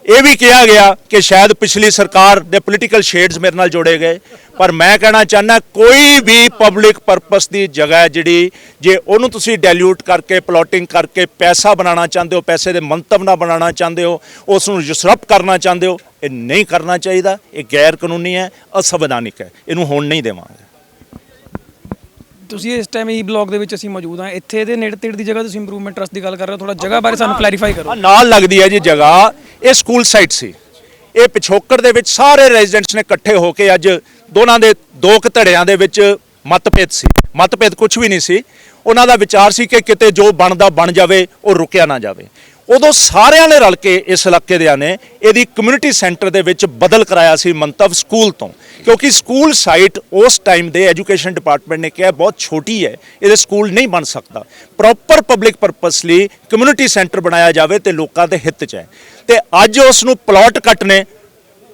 ਇਹ ਵੀ ਕਿਹਾ ਗਿਆ ਕਿ ਸ਼ਾਇਦ ਪਿਛਲੀ ਸਰਕਾਰ ਦੇ ਪੋਲੀਟੀਕਲ ਸ਼ੇਡਸ ਮੇਰੇ ਨਾਲ ਜੋੜੇ ਗਏ। ਪਰ ਮੈਂ ਕਹਿਣਾ ਚਾਹੁੰਦਾ, ਕੋਈ ਵੀ ਪਬਲਿਕ ਪਰਪਸ ਦੀ ਜਗ੍ਹਾ ਜਿਹੜੀ, ਜੇ ਉਹਨੂੰ ਤੁਸੀਂ ਡਾਇਲੂਟ ਕਰਕੇ ਪਲੋਟਿੰਗ ਕਰਕੇ ਪੈਸਾ ਬਣਾਉਣਾ ਚਾਹੁੰਦੇ ਹੋ, ਪੈਸੇ ਦੇ ਮੰਤਵ ਨਾਲ ਬਣਾਉਣਾ ਚਾਹੁੰਦੇ ਹੋ, ਉਸ ਨੂੰ ਯੂਸਰਪ ਕਰਨਾ ਚਾਹੁੰਦੇ ਹੋ, ਇਹ ਨਹੀਂ ਕਰਨਾ ਚਾਹੀਦਾ। ਇਹ ਗੈਰ ਕਾਨੂੰਨੀ ਹੈ, ਅਸੰਵਿਧਾਨਿਕ ਹੈ, ਇਹਨੂੰ ਹੋਣ ਨਹੀਂ ਦੇਵਾਂਗੇ। ਤੁਸੀਂ ਇਸ ਟਾਈਮ ਈ ਬਲਾਕ ਦੇ ਵਿੱਚ ਅਸੀਂ ਮੌਜੂਦ ਹਾਂ, ਇੱਥੇ ਦੇ ਨੇੜੇ ਤੇੜੇ ਦੀ ਜਗ੍ਹਾ ਤੁਸੀਂ ਇੰਪਰੂਵਮੈਂਟ ਟਰਸਟ ਦੀ ਗੱਲ ਕਰ ਰਹੇ ਹੋ, ਥੋੜਾ ਜਗ੍ਹਾ ਬਾਰੇ ਸਾਨੂੰ ਕਲੈਰੀਫਾਈ ਕਰੋ। ਨਾਲ ਲੱਗਦੀ ਹੈ ਜੀ ਜਗ੍ਹਾ, ਇਹ ਸਕੂਲ ਸਾਈਟ ਸੀ। ਇਹ ਪਿਛੋਕੜ ਦੇ ਵਿੱਚ ਸਾਰੇ ਰੈਜ਼ੀਡੈਂਟਸ ਨੇ ਇਕੱਠੇ ਹੋ ਕੇ, ਅੱਜ ਦੋਨਾਂ ਦੇ 2 ਧੜਿਆਂ ਦੇ ਵਿੱਚ ਮਤਭੇਦ ਸੀ। ਮਤਭੇਦ ਕੁਝ ਵੀ ਨਹੀਂ ਸੀ, ਉਹਨਾਂ ਦਾ ਵਿਚਾਰ ਸੀ ਕਿ ਕਿਤੇ ਜੋ ਬਣਦਾ ਬਣ ਜਾਵੇ, ਉਹ ਰੁਕਿਆ ਨਾ ਜਾਵੇ। ਉਦੋਂ ਸਾਰਿਆਂ ਨੇ ਰਲ ਕੇ, ਇਸ ਇਲਾਕੇ ਦਿਆਂ ਨੇ ਇਹਦੀ ਕਮਿਊਨਿਟੀ ਸੈਂਟਰ ਦੇ ਵਿੱਚ ਬਦਲ ਕਰਾਇਆ ਸੀ ਮੰਤਵ ਸਕੂਲ ਤੋਂ, ਕਿਉਂਕਿ ਸਕੂਲ ਸਾਈਟ ਉਸ ਟਾਈਮ ਦੇ ਐਜੂਕੇਸ਼ਨ ਡਿਪਾਰਟਮੈਂਟ ਨੇ ਕਿਹਾ ਬਹੁਤ ਛੋਟੀ ਹੈ, ਇਹਦੇ ਸਕੂਲ ਨਹੀਂ ਬਣ ਸਕਦਾ। ਪ੍ਰੋਪਰ ਪਬਲਿਕ ਪਰਪਸ ਲਈ ਕਮਿਊਨਿਟੀ ਸੈਂਟਰ ਬਣਾਇਆ ਜਾਵੇ ਤੇ ਲੋਕਾਂ ਦੇ ਹਿੱਤ 'ਚ ਹੈ। ਤੇ ਅੱਜ ਉਸ ਨੂੰ ਪਲਾਟ ਕੱਟਣੇ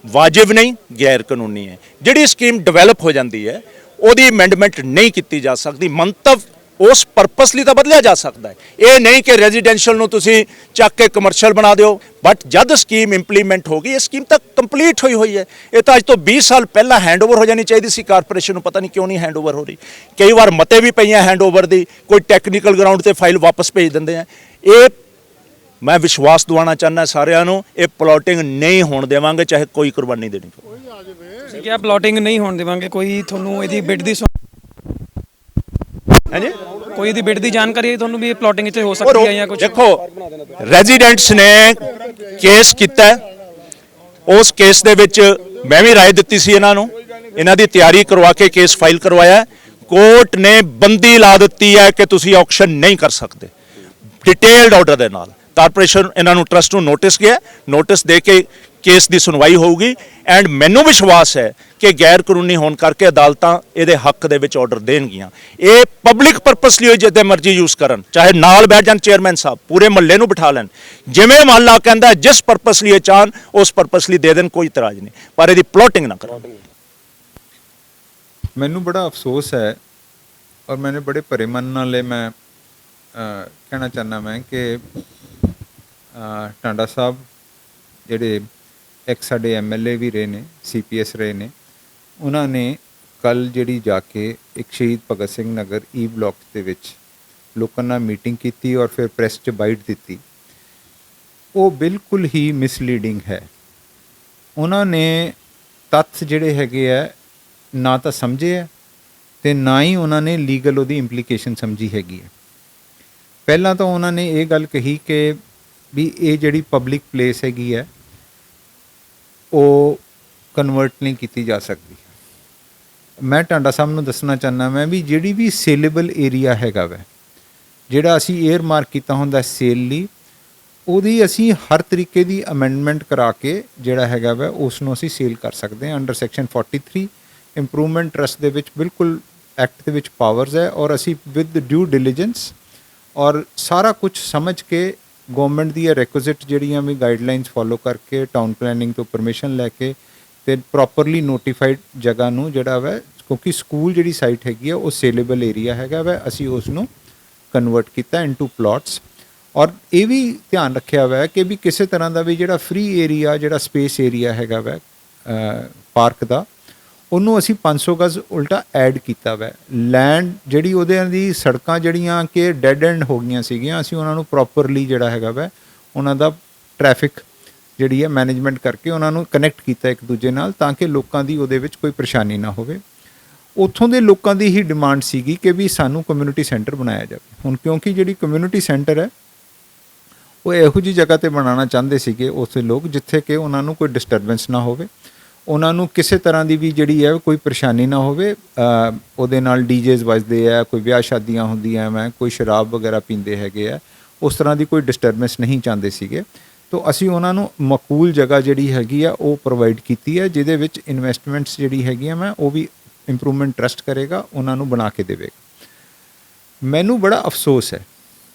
ਵਾਜਿਬ ਨਹੀਂ, ਗੈਰ ਕਾਨੂੰਨੀ ਹੈ। ਜਿਹੜੀ ਸਕੀਮ ਡਿਵੈਲਪ ਹੋ ਜਾਂਦੀ ਹੈ, ਉਹਦੀ ਅਮੈਂਡਮੈਂਟ ਨਹੀਂ ਕੀਤੀ ਜਾ ਸਕਦੀ। ਮੰਤਵ ਉਸ ਪਰਪਸ ਲਈ ਤਾਂ ਬਦਲਿਆ ਜਾ ਸਕਦਾ ਹੈ। ਇਹ ਨਹੀਂ ਕਿ ਰੈਜ਼ੀਡੈਂਸ਼ੀਅਲ ਨੂੰ ਤੁਸੀਂ ਚੱਕ ਕੇ ਕਮਰਸ਼ੀਅਲ ਬਣਾ ਦਿਓ। ਬਟ ਜਦ ਸਕੀਮ ਇੰਪਲੀਮੈਂਟ ਹੋ ਗਈ, ਇਹ ਸਕੀਮ ਤਾਂ ਕੰਪਲੀਟ ਹੋਈ ਹੈ। ਇਹ ਤਾਂ ਅੱਜ ਤੋਂ 20 ਸਾਲ ਪਹਿਲਾਂ ਹੈਂਡਓਵਰ ਹੋ ਜਾਣੀ ਚਾਹੀਦੀ ਸੀ ਕਾਰਪੋਰੇਸ਼ਨ ਨੂੰ, ਪਤਾ ਨਹੀਂ ਕਿਉਂ ਨਹੀਂ ਹੈਂਡਓਵਰ ਹੋ ਰਹੀ। ਕਈ ਵਾਰ ਮਤੇ ਵੀ ਪਈਆਂ ਹੈਂਡਓਵਰ ਦੀ, ਕੋਈ ਟੈਕਨੀਕਲ ਗਰਾਊਂਡ ਤੇ ਫਾਈਲ ਵਾਪਸ ਭੇਜ ਦਿੰਦੇ ਆ। ਇਹ ਮੈਂ ਵਿਸ਼ਵਾਸ ਦਿਵਾਉਣਾ ਚਾਹੁੰਦਾ ਸਾਰਿਆਂ ਨੂੰ, ਇਹ ਪਲੋਟਿੰਗ ਨਹੀਂ ਹੋਣ ਦੇਵਾਂਗੇ, ਚਾਹੇ ਕੋਈ ਕੁਰਬਾਨੀ ਦੇਣੀ ਪਵੇ। ਤੁਸੀਂ ਕਿਹਾ ਪਲੋਟਿੰਗ ਨਹੀਂ ਹੋਣ ਦੇਵਾਂਗੇ, ਕੋਈ ਤੁਹਾਨੂੰ ਇਹਦੀ ਬਿਡ ਦੀ ਹਾਂਜੀ, ਕੋਈ ਇਹਦੀ ਬਿਡ ਦੀ ਜਾਣਕਾਰੀ ਹੈ ਤੁਹਾਨੂੰ ਵੀ ਇਹ ਪਲੋਟਿੰਗ 'ਚ ਹੋ ਸਕਦੀ ਹੈ ਜਾਂ ਕੁਝ? ਦੇਖੋ, ਰੈਜ਼ੀਡੈਂਟਸ ਨੇ ਕੇਸ ਕੀਤਾ, ਉਸ ਕੇਸ ਦੇ ਵਿੱਚ ਮੈਂ ਵੀ ਰਾਏ ਦਿੱਤੀ ਸੀ ਇਹਨਾਂ ਨੂੰ, ਇਹਨਾਂ ਦੀ ਤਿਆਰੀ ਕਰਵਾ ਕੇ ਕੇਸ ਫਾਈਲ ਕਰਵਾਇਆ। ਕੋਰਟ ਨੇ ਬੰਦੀ ਲਾ ਦਿੱਤੀ ਹੈ ਕਿ ਤੁਸੀਂ ਆਕਸ਼ਨ ਨਹੀਂ ਕਰ ਸਕਦੇ, ਡਿਟੇਲਡ ਆਰਡਰ ਦੇ ਨਾਲ। ਕਾਰਪੋਰੇਸ਼ਨ ਇਹਨਾਂ ਨੂੰ ਟਰਸਟ ਨੂੰ ਨੋਟਿਸ ਗਿਆ, ਨੋਟਿਸ ਦੇ ਕੇ ਕੇਸ ਦੀ ਸੁਣਵਾਈ ਹੋਊਗੀ ਐਂਡ ਮੈਨੂੰ ਵਿਸ਼ਵਾਸ ਹੈ ਕਿ ਗੈਰ ਕਾਨੂੰਨੀ ਹੋਣ ਕਰਕੇ ਅਦਾਲਤਾਂ ਇਹਦੇ ਹੱਕ ਦੇ ਵਿੱਚ ਆਰਡਰ ਦੇਣਗੀਆਂ। ਇਹ ਪਬਲਿਕ ਪਰਪਸ ਲਈ ਜਿੱਦੇ ਮਰਜ਼ੀ ਯੂਜ਼ ਕਰਨ, ਚਾਹੇ ਨਾਲ ਬੈਠ ਜਾਣ ਚੇਅਰਮੈਨ ਸਾਹਿਬ, ਪੂਰੇ ਮਹੱਲੇ ਨੂੰ ਬਿਠਾ ਲੈਣ, ਜਿਵੇਂ ਮਹੱਲਾ ਕਹਿੰਦਾ ਜਿਸ ਪਰਪਸ ਲਈ ਇਹ ਚਾਹਣ ਉਸ ਪਰਪਸ ਲਈ ਦੇ ਦੇਣ, ਕੋਈ ਇਤਰਾਜ਼ ਨਹੀਂ, ਪਰ ਇਹਦੀ ਪਲੋਟਿੰਗ ਨਾ ਕਰਨ। ਮੈਨੂੰ ਬੜਾ ਅਫਸੋਸ ਹੈ ਔਰ ਮੈंने ਬੜੇ ਭਰੇ ਮਨ ਨਾਲ ਇਹ ਮੈਂ ਕਹਿਣਾ ਚਾਹੁੰਦਾ ਮੈਂ ਕਿ ਟਾਂਡਾ ਸਾਹਿਬ ਜਿਹੜੇ ਇੱਕ ਸਾਡੇ ਐਮਐਲਏ ਵੀ ਰਹੇ ਨੇ, ਸੀਪੀਐਸ ਰਹੇ ਨੇ, ਉਹਨਾਂ ਨੇ ਕੱਲ ਜਿਹੜੀ ਜਾ ਕੇ ਇੱਕ ਸ਼ਹੀਦ ਭਗਤ ਸਿੰਘ ਨਗਰ ਈ ਬਲਾਕ ਦੇ ਵਿੱਚ ਲੋਕਾਂ ਨਾਲ ਮੀਟਿੰਗ ਕੀਤੀ ਔਰ ਫਿਰ ਪ੍ਰੈਸ 'ਚ ਬਾਈਟ ਦਿੱਤੀ, ਉਹ ਬਿਲਕੁਲ ਹੀ ਮਿਸਲੀਡਿੰਗ ਹੈ। ਉਹਨਾਂ ਨੇ ਤੱਥ ਜਿਹੜੇ ਹੈਗੇ ਆ ਨਾ ਤਾਂ ਸਮਝੇ ਹੈ ਤੇ ਨਾ ਹੀ ਉਹਨਾਂ ਨੇ ਲੀਗਲ ਉਹਦੀ ਇੰਪਲੀਕੇਸ਼ਨ ਸਮਝੀ ਹੈਗੀ ਹੈ। ਪਹਿਲਾਂ ਤਾਂ ਉਹਨਾਂ ਨੇ ਇਹ ਗੱਲ ਕਹੀ ਕਿ ਵੀ ਇਹ ਜਿਹੜੀ ਪਬਲਿਕ ਪਲੇਸ ਹੈਗੀ ਹੈ ਉਹ ਕਨਵਰਟ ਨਹੀਂ ਕੀਤੀ ਜਾ ਸਕਦੀ। ਮੈਂ ਟਾਂਡਾ ਸਾਹਿਬ ਨੂੰ ਦੱਸਣਾ ਚਾਹੁੰਦਾ ਮੈਂ ਵੀ ਜਿਹੜੀ ਵੀ ਸੇਲੇਬਲ ਏਰੀਆ ਹੈਗਾ ਵੈ, ਜਿਹੜਾ ਅਸੀਂ ਏਅਰ ਮਾਰਕ ਕੀਤਾ ਹੁੰਦਾ ਸੇਲ ਲਈ, ਉਹਦੀ ਅਸੀਂ ਹਰ ਤਰੀਕੇ ਦੀ ਅਮੈਂਡਮੈਂਟ ਕਰਾ ਕੇ ਜਿਹੜਾ ਹੈਗਾ ਵੈ ਉਸ ਨੂੰ ਅਸੀਂ ਸੇਲ ਕਰ ਸਕਦੇ ਹਾਂ ਅੰਡਰ ਸੈਕਸ਼ਨ 43 ਇੰਪਰੂਵਮੈਂਟ ਟਰਸਟ ਦੇ ਵਿੱਚ। ਬਿਲਕੁਲ ਐਕਟ ਦੇ ਵਿੱਚ ਪਾਵਰਸ ਹੈ ਔਰ ਅਸੀਂ ਵਿਦ ਡਿਊ ਡਿਲੀਜੈਂਸ ਔਰ ਸਾਰਾ ਕੁਝ ਸਮਝ ਕੇ ਗਵਰਨਮੈਂਟ ਦੀਆਂ ਰੈਕੁਇਜ਼ਿਟ ਜਿਹੜੀਆਂ ਵੀ ਗਾਈਡਲਾਈਨਸ ਫੋਲੋ ਕਰਕੇ ਟਾਊਨ ਪਲੈਨਿੰਗ ਤੋਂ ਪਰਮਿਸ਼ਨ ਲੈ ਕੇ ਤੇ ਪ੍ਰੋਪਰਲੀ ਨੋਟੀਫਾਈਡ ਜਗ੍ਹਾ ਨੂੰ ਜਿਹੜਾ ਵੈ, ਕਿਉਂਕਿ ਸਕੂਲ ਜਿਹੜੀ ਸਾਈਟ ਹੈਗੀ ਆ ਉਹ ਸੇਲੇਬਲ ਏਰੀਆ ਹੈਗਾ ਵੈ, ਅਸੀਂ ਉਸ ਨੂੰ ਕਨਵਰਟ ਕੀਤਾ ਇਨਟੂ ਪਲਾਟਸ। ਔਰ ਇਹ ਵੀ ਧਿਆਨ ਰੱਖਿਆ ਹੋਇਆ ਕਿ ਵੀ ਕਿਸੇ ਤਰ੍ਹਾਂ ਦਾ ਵੀ ਜਿਹੜਾ ਫ੍ਰੀ ਏਰੀਆ, ਜਿਹੜਾ ਸਪੇਸ ਏਰੀਆ ਹੈਗਾ ਵੈ ਪਾਰਕ ਦਾ, ਉਹਨੂੰ ਅਸੀਂ 500 ਗਜ਼ ਉਲਟਾ ਐਡ ਕੀਤਾ ਵੈ। ਲੈਂਡ ਜਿਹੜੀ ਉਹਦੇ ਦੀ ਸੜਕਾਂ ਜਿਹੜੀਆਂ ਕਿ ਡੈਡ ਐਂਡ ਹੋ ਗਈਆਂ ਸੀਗੀਆਂ, ਅਸੀਂ ਉਹਨਾਂ ਨੂੰ ਪ੍ਰੋਪਰਲੀ ਜਿਹੜਾ ਹੈਗਾ ਵੈ ਉਹਨਾਂ ਦਾ ਟ੍ਰੈਫਿਕ ਜਿਹੜੀ ਹੈ ਮੈਨੇਜਮੈਂਟ ਕਰਕੇ ਉਹਨਾਂ ਨੂੰ ਕਨੈਕਟ ਕੀਤਾ ਇੱਕ ਦੂਜੇ ਨਾਲ, ਤਾਂ ਕਿ ਲੋਕਾਂ ਦੀ ਉਹਦੇ ਵਿੱਚ ਕੋਈ ਪਰੇਸ਼ਾਨੀ ਨਾ ਹੋਵੇ। ਉੱਥੋਂ ਦੇ ਲੋਕਾਂ ਦੀ ਹੀ ਡਿਮਾਂਡ ਸੀਗੀ ਕਿ ਵੀ ਸਾਨੂੰ ਕਮਿਊਨਿਟੀ ਸੈਂਟਰ ਬਣਾਇਆ ਜਾਵੇ। ਹੁਣ ਕਿਉਂਕਿ ਜਿਹੜੀ ਕਮਿਊਨਿਟੀ ਸੈਂਟਰ ਹੈ ਉਹ ਇਹੋ ਜਿਹੀ ਜਗ੍ਹਾ 'ਤੇ ਬਣਾਉਣਾ ਚਾਹੁੰਦੇ ਸੀਗੇ ਉਸ ਲੋਕ ਜਿੱਥੇ ਕਿ ਉਹਨਾਂ ਨੂੰ ਕੋਈ ਡਿਸਟਰਬੈਂਸ ਨਾ ਹੋਵੇ, ਉਹਨਾਂ ਨੂੰ ਕਿਸੇ ਤਰ੍ਹਾਂ ਦੀ ਵੀ ਜਿਹੜੀ ਹੈ ਕੋਈ ਪਰੇਸ਼ਾਨੀ ਨਾ ਹੋਵੇ। ਉਹਦੇ ਨਾਲ ਡੀਜੇਜ਼ ਵੱਜਦੇ ਆ, ਕੋਈ ਵਿਆਹ ਸ਼ਾਦੀਆਂ ਹੁੰਦੀਆਂ ਮੈਂ, ਕੋਈ ਸ਼ਰਾਬ ਵਗੈਰਾ ਪੀਂਦੇ ਹੈਗੇ ਆ, ਉਸ ਤਰ੍ਹਾਂ ਦੀ ਕੋਈ ਡਿਸਟਰਬੈਂਸ ਨਹੀਂ ਚਾਹੁੰਦੇ ਸੀਗੇ। ਤਾਂ ਅਸੀਂ ਉਹਨਾਂ ਨੂੰ ਮਕਬੂਲ ਜਗ੍ਹਾ ਜਿਹੜੀ ਹੈਗੀ ਆ ਉਹ ਪ੍ਰੋਵਾਈਡ ਕੀਤੀ ਹੈ, ਜਿਹਦੇ ਵਿੱਚ ਇਨਵੈਸਟਮੈਂਟਸ ਜਿਹੜੀ ਹੈਗੀਆਂ ਮੈਂ ਉਹ ਵੀ ਇੰਪਰੂਵਮੈਂਟ ਟਰਸਟ ਕਰੇਗਾ, ਉਹਨਾਂ ਨੂੰ ਬਣਾ ਕੇ ਦੇਵੇਗਾ। ਮੈਨੂੰ ਬੜਾ ਅਫਸੋਸ ਹੈ,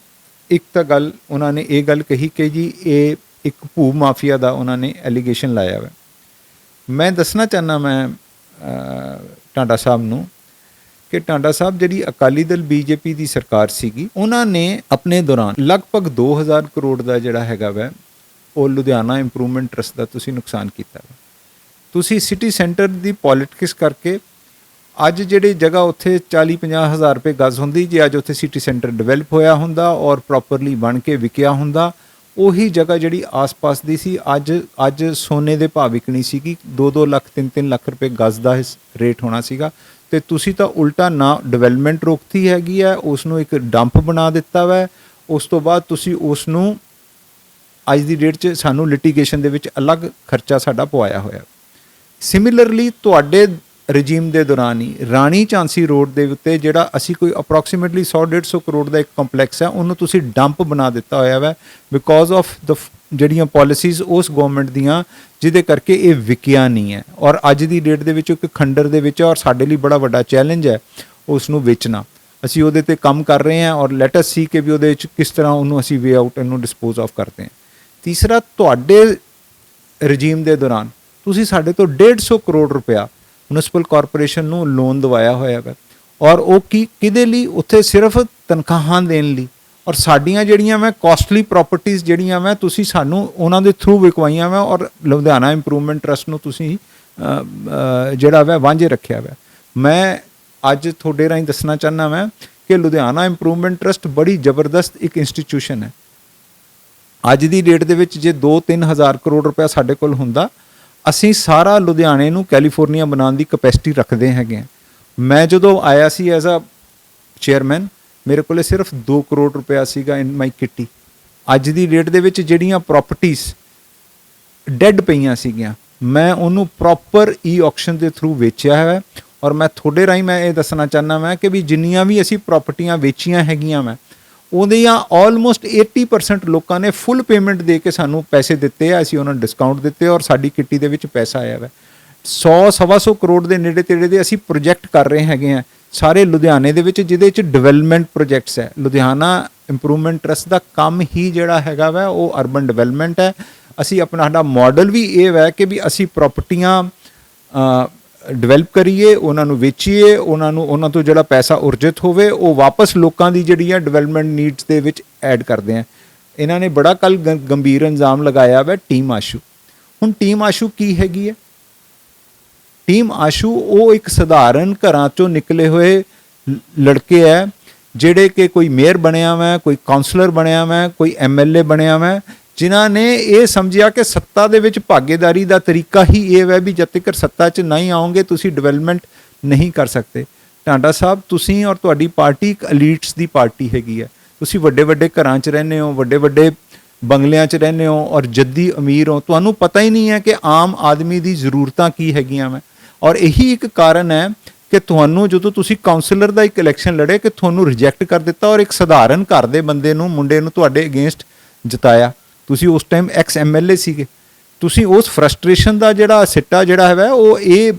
ਇੱਕ ਤਾਂ ਗੱਲ ਉਹਨਾਂ ਨੇ ਇਹ ਗੱਲ ਕਹੀ ਕਿ ਜੀ ਇਹ ਇੱਕ ਭੂ ਮਾਫੀਆ ਦਾ ਉਹਨਾਂ ਨੇ ਐਲੀਗੇਸ਼ਨ ਲਾਇਆ ਵਾ। ਮੈਂ ਦੱਸਣਾ ਚਾਹੁੰਦਾ ਮੈਂ ਟਾਂਡਾ ਸਾਹਿਬ ਨੂੰ ਕਿ ਟਾਂਡਾ ਸਾਹਿਬ ਜਿਹੜੀ ਅਕਾਲੀ ਦਲ ਬੀਜੇਪੀ ਦੀ ਸਰਕਾਰ ਸੀਗੀ, ਉਹਨਾਂ ਨੇ ਆਪਣੇ ਦੌਰਾਨ ਲਗਭਗ 2000 ਕਰੋੜ ਦਾ ਜਿਹੜਾ ਹੈਗਾ ਵੈ ਉਹ ਲੁਧਿਆਣਾ ਇੰਪਰੂਵਮੈਂਟ ਟਰਸਟ ਦਾ ਤੁਸੀਂ ਨੁਕਸਾਨ ਕੀਤਾ ਵਾ। ਤੁਸੀਂ ਸਿਟੀ ਸੈਂਟਰ ਦੀ ਪੋਲਿਟਿਕਸ ਕਰਕੇ ਅੱਜ ਜਿਹੜੀ ਜਗ੍ਹਾ ਉੱਥੇ 40-50 ਹਜ਼ਾਰ ਰੁਪਏ ਗਜ਼ ਹੁੰਦੀ, ਜੇ ਅੱਜ ਉੱਥੇ ਸਿਟੀ ਸੈਂਟਰ ਡਿਵੈਲਪ ਹੋਇਆ ਹੁੰਦਾ ਔਰ ਪ੍ਰੋਪਰਲੀ ਬਣ ਕੇ ਵਿਕਿਆ ਹੁੰਦਾ, ਉਹੀ ਜਗ੍ਹਾ ਜਿਹੜੀ ਆਸ-ਪਾਸ ਦੀ ਸੀ ਅੱਜ ਸੋਨੇ ਦੇ ਭਾਅ ਵਿਕਣੀ ਸੀਗੀ, 2-2 ਲੱਖ 3-3 ਲੱਖ ਰੁਪਏ ਗਜ਼ ਦਾ ਰੇਟ ਹੋਣਾ ਸੀਗਾ। ਤੇ ਤੁਸੀਂ ਤਾਂ ਉਲਟਾ ਨਾ ਡਿਵੈਲਪਮੈਂਟ ਰੋਕਤੀ ਹੈਗੀ ਹੈ, ਉਸ ਨੂੰ ਇੱਕ ਡੰਪ ਬਣਾ ਦਿੱਤਾ ਵੈ। ਉਸ ਤੋਂ ਬਾਅਦ ਤੁਸੀਂ ਉਸ ਨੂੰ ਅੱਜ ਦੀ ਡੇਟ 'ਚ ਸਾਨੂੰ ਲਿਟੀਗੇਸ਼ਨ ਦੇ ਵਿੱਚ ਅਲੱਗ ਖਰਚਾ ਸਾਡਾ ਪਵਾਇਆ ਹੋਇਆ। ਸਿਮਿਲਰਲੀ ਤੁਹਾਡੇ ਰਜੀਮ ਦੇ ਦੌਰਾਨ ਹੀ ਰਾਣੀ ਝਾਂਸੀ ਰੋਡ ਦੇ ਉੱਤੇ ਜਿਹੜਾ ਅਸੀਂ ਕੋਈ ਅਪਰੋਕਸੀਮੇਟਲੀ 100-150 ਕਰੋੜ ਦਾ ਇੱਕ ਕੰਪਲੈਕਸ ਹੈ, ਉਹਨੂੰ ਤੁਸੀਂ ਡੰਪ ਬਣਾ ਦਿੱਤਾ ਹੋਇਆ ਵੈ ਬਿਕੋਜ਼ ਆਫ ਦ ਜਿਹੜੀਆਂ ਪਾਲਿਸੀਜ਼ ਉਸ ਗਵਰਨਮੈਂਟ ਦੀਆਂ, ਜਿਹਦੇ ਕਰਕੇ ਇਹ ਵਿਕਿਆ ਨਹੀਂ ਹੈ। ਔਰ ਅੱਜ ਦੀ ਡੇਟ ਦੇ ਵਿੱਚ ਇੱਕ ਖੰਡਰ ਦੇ ਵਿੱਚ, ਔਰ ਸਾਡੇ ਲਈ ਬੜਾ ਵੱਡਾ ਚੈਲੰਜ ਹੈ ਉਸ ਨੂੰ ਵੇਚਣਾ। ਅਸੀਂ ਉਹਦੇ 'ਤੇ ਕੰਮ ਕਰ ਰਹੇ ਹਾਂ ਔਰ ਲੈਟ ਅਸ ਸੀ ਕਿ ਵੀ ਉਹਦੇ ਵਿੱਚ ਕਿਸ ਤਰ੍ਹਾਂ ਉਹਨੂੰ ਅਸੀਂ ਵੇ ਆਊਟ ਇਹਨੂੰ ਡਿਸਪੋਜ਼ ਆਫ ਕਰਦੇ ਹਾਂ। ਤੀਸਰਾ, ਤੁਹਾਡੇ ਰਜੀਮ ਦੇ ਦੌਰਾਨ ਤੁਸੀਂ ਸਾਡੇ ਤੋਂ 150 ਕਰੋੜ ਰੁਪਇਆ ਮਿਊਨਿਸਪਲ ਕਾਰਪੋਰੇਸ਼ਨ ਨੂੰ ਲੋਨ ਦਵਾਇਆ ਹੋਇਆ ਹੈ, ਔਰ ਉਹ ਕਿਹਦੇ ਲਈ? ਉੱਥੇ ਸਿਰਫ ਤਨਖਾਹਾਂ ਦੇਣ ਲਈ। ਔਰ ਸਾਡੀਆਂ ਜਿਹੜੀਆਂ ਮੈਂ ਕੋਸਟਲੀ ਪ੍ਰਾਪਰਟੀਆਂ ਜਿਹੜੀਆਂ ਮੈਂ ਤੁਸੀਂ ਸਾਨੂੰ ਉਹਨਾਂ ਦੇ ਥਰੂ ਵਿਕਵਾਈਆਂ ਵਾ, ਔਰ ਲੁਧਿਆਣਾ ਇੰਪਰੂਵਮੈਂਟ ਟਰਸਟ ਨੂੰ ਤੁਸੀਂ ਜਿਹੜਾ ਵਾ ਵਾਂਝੇ ਰੱਖਿਆ ਵਾ। ਮੈਂ ਅੱਜ ਤੁਹਾਡੇ ਰਾਹੀਂ ਦੱਸਣਾ ਚਾਹੁੰਦਾ ਮੈਂ ਕਿ ਲੁਧਿਆਣਾ ਇੰਪਰੂਵਮੈਂਟ ਟਰਸਟ ਬੜੀ ਜ਼ਬਰਦਸਤ ਇੱਕ ਇੰਸਟੀਟਿਊਸ਼ਨ ਹੈ। ਅੱਜ ਦੀ ਡੇਟ ਦੇ ਵਿੱਚ ਜੇ 2-3 ਹਜ਼ਾਰ ਕਰੋੜ ਰੁਪਇਆ ਸਾਡੇ ਕੋਲ ਹੁੰਦਾ, ਅਸੀਂ ਸਾਰਾ ਲੁਧਿਆਣੇ ਨੂੰ ਕੈਲੀਫੋਰਨੀਆ ਬਣਾਉਣ ਦੀ ਕਪੈਸਿਟੀ ਰੱਖਦੇ ਹੈਗੇ ਹਾਂ। ਮੈਂ ਜਦੋਂ ਆਇਆ ਸੀ ਐਜ਼ ਅ ਚੇਅਰਮੈਨ, ਮੇਰੇ ਕੋਲੇ ਸਿਰਫ 2 ਕਰੋੜ ਰੁਪਇਆ ਸੀਗਾ ਇਨ ਮਾਈ ਕਿੱਟੀ। ਅੱਜ ਦੀ ਡੇਟ ਦੇ ਵਿੱਚ ਜਿਹੜੀਆਂ ਪ੍ਰਾਪਰਟੀਆਂ ਡੈਡ ਪਈਆਂ ਸੀਗੀਆਂ, ਮੈਂ ਉਹਨੂੰ ਪ੍ਰੋਪਰ ਈ ਆਕਸ਼ਨ ਦੇ ਥਰੂ ਵੇਚਿਆ ਹੈ। ਔਰ ਮੈਂ ਤੁਹਾਡੇ ਰਾਹੀਂ ਮੈਂ ਇਹ ਦੱਸਣਾ ਚਾਹੁੰਦਾ ਮੈਂ ਕਿ ਵੀ ਜਿੰਨੀਆਂ ਵੀ ਅਸੀਂ ਪ੍ਰਾਪਰਟੀਆਂ ਵੇਚੀਆਂ ਹੈਗੀਆਂ ਮੈਂ, ਉਹਦੀਆਂ ਆਲਮੋਸਟ 80% ਲੋਕਾਂ ਨੇ ਫੁੱਲ ਪੇਮੈਂਟ ਦੇ ਕੇ ਸਾਨੂੰ ਪੈਸੇ ਦਿੱਤੇ ਆ, ਅਸੀਂ ਉਹਨਾਂ ਨੂੰ ਡਿਸਕਾਊਂਟ ਦਿੱਤੇ ਔਰ ਸਾਡੀ ਕਿੱਟੀ ਦੇ ਵਿੱਚ ਪੈਸਾ ਆਇਆ ਵਾ 100-125 ਕਰੋੜ ਦੇ ਨੇੜੇ ਤੇੜੇ ਦੇ ਅਸੀਂ ਪ੍ਰੋਜੈਕਟ ਕਰ ਰਹੇ ਹੈਗੇ ਆ ਸਾਰੇ ਲੁਧਿਆਣੇ ਦੇ ਵਿੱਚ, ਜਿਹਦੇ ਵਿੱਚ ਡਿਵੈਲਪਮੈਂਟ ਪ੍ਰੋਜੈਕਟਸ ਹੈ। ਲੁਧਿਆਣਾ ਇੰਪਰੂਵਮੈਂਟ ਟਰਸਟ ਦਾ ਕੰਮ ਹੀ ਜਿਹੜਾ ਹੈਗਾ ਵਾ ਉਹ ਅਰਬਨ ਡਿਵੈਲਪਮੈਂਟ ਹੈ। ਅਸੀਂ ਆਪਣਾ ਸਾਡਾ ਮਾਡਲ ਵੀ ਇਹ ਹੈ ਕਿ ਵੀ ਅਸੀਂ ਪ੍ਰਾਪਰਟੀਆਂ ਡਿਵੈਲਪ ਕਰੀਏ, ਉਹਨਾਂ ਨੂੰ ਵੇਚੀਏ, ਉਹਨਾਂ ਤੋਂ ਜਿਹੜਾ ਪੈਸਾ ਉਰਜਿਤ ਹੋਵੇ ਉਹ ਵਾਪਸ ਲੋਕਾਂ ਦੀ ਜਿਹੜੀ ਹੈ ਡਿਵੈਲਪਮੈਂਟ ਨੀਡਸ ਦੇ ਵਿੱਚ ਐਡ ਕਰਦੇ ਆ। ਇਹਨਾਂ ਨੇ ਬੜਾ ਕੱਲ ਗੰਭੀਰ ਇਲਜ਼ਾਮ ਲਗਾਇਆ ਵਾ ਟੀਮ ਆਸ਼ੂ। ਹੁਣ ਟੀਮ ਆਸ਼ੂ ਕੀ ਹੈਗੀ ਹੈ? ਟੀਮ ਆਸ਼ੂ ਉਹ ਇੱਕ ਸਧਾਰਨ ਘਰਾਂ ਚੋਂ ਨਿਕਲੇ ਹੋਏ ਲੜਕੇ ਹੈ ਜਿਹੜੇ ਕਿ ਕੋਈ ਮੇਅਰ ਬਣਿਆ ਵਾ, ਕੋਈ ਕਾਉਂਸਲਰ ਬਣਿਆ ਵਾ, ਕੋਈ ਐਮਐਲਏ ਬਣਿਆ ਵਾ, ਜਿਨ੍ਹਾਂ ਨੇ ਇਹ ਸਮਝਿਆ ਕਿ ਸੱਤਾ ਦੇ ਵਿੱਚ ਭਾਗੀਦਾਰੀ ਦਾ ਤਰੀਕਾ ਹੀ ਇਹ ਹੈ ਵੀ ਜਦ ਤੱਕ ਸੱਤਾ 'ਚ ਨਹੀਂ ਆਓਗੇ ਤੁਸੀਂ ਡਿਵੈਲਪਮੈਂਟ ਨਹੀਂ ਕਰ ਸਕਦੇ। ਟਾਂਡਾ ਸਾਹਿਬ, ਤੁਸੀਂ ਔਰ ਤੁਹਾਡੀ ਪਾਰਟੀ ਇੱਕ ਐਲੀਟਸ ਦੀ ਪਾਰਟੀ ਹੈਗੀ ਹੈ। ਤੁਸੀਂ ਵੱਡੇ ਵੱਡੇ ਘਰਾਂ 'ਚ ਰਹਿੰਦੇ ਹੋ, ਵੱਡੇ ਵੱਡੇ ਬੰਗਲਿਆਂ 'ਚ ਰਹਿੰਦੇ ਹੋ ਔਰ ਜੱਦੀ ਅਮੀਰ ਹੋ। ਤੁਹਾਨੂੰ ਪਤਾ ਹੀ ਨਹੀਂ ਹੈ ਕਿ ਆਮ ਆਦਮੀ ਦੀ ਜ਼ਰੂਰਤਾਂ ਕੀ ਹੈਗੀਆਂ ਵਾ ਔਰ ਇਹੀ ਇੱਕ ਕਾਰਨ ਹੈ ਕਿ ਤੁਹਾਨੂੰ ਜਦੋਂ ਤੁਸੀਂ ਕਾਉਂਸਲਰ ਦਾ ਇੱਕ ਇਲੈਕਸ਼ਨ ਲੜੇ ਕਿ ਤੁਹਾਨੂੰ ਰਿਜੈਕਟ ਕਰ ਦਿੱਤਾ ਔਰ ਇੱਕ ਸਧਾਰਨ ਘਰ ਦੇ ਬੰਦੇ ਨੂੰ, ਮੁੰਡੇ ਨੂੰ ਤੁਹਾਡੇ ਅਗੇਂਸਟ ਜਿਤਾਇਆ। ਤੁਸੀਂ ਉਸ ਟਾਈਮ ਐਕਸ ਐਮਐਲਏ ਸੀਗੇ। ਤੁਸੀਂ ਉਸ ਫਰਸਟ੍ਰੇਸ਼ਨ ਦਾ ਜਿਹੜਾ ਸਿੱਟਾ ਜਿਹੜਾ ਹੈ ਉਹ ਇਹ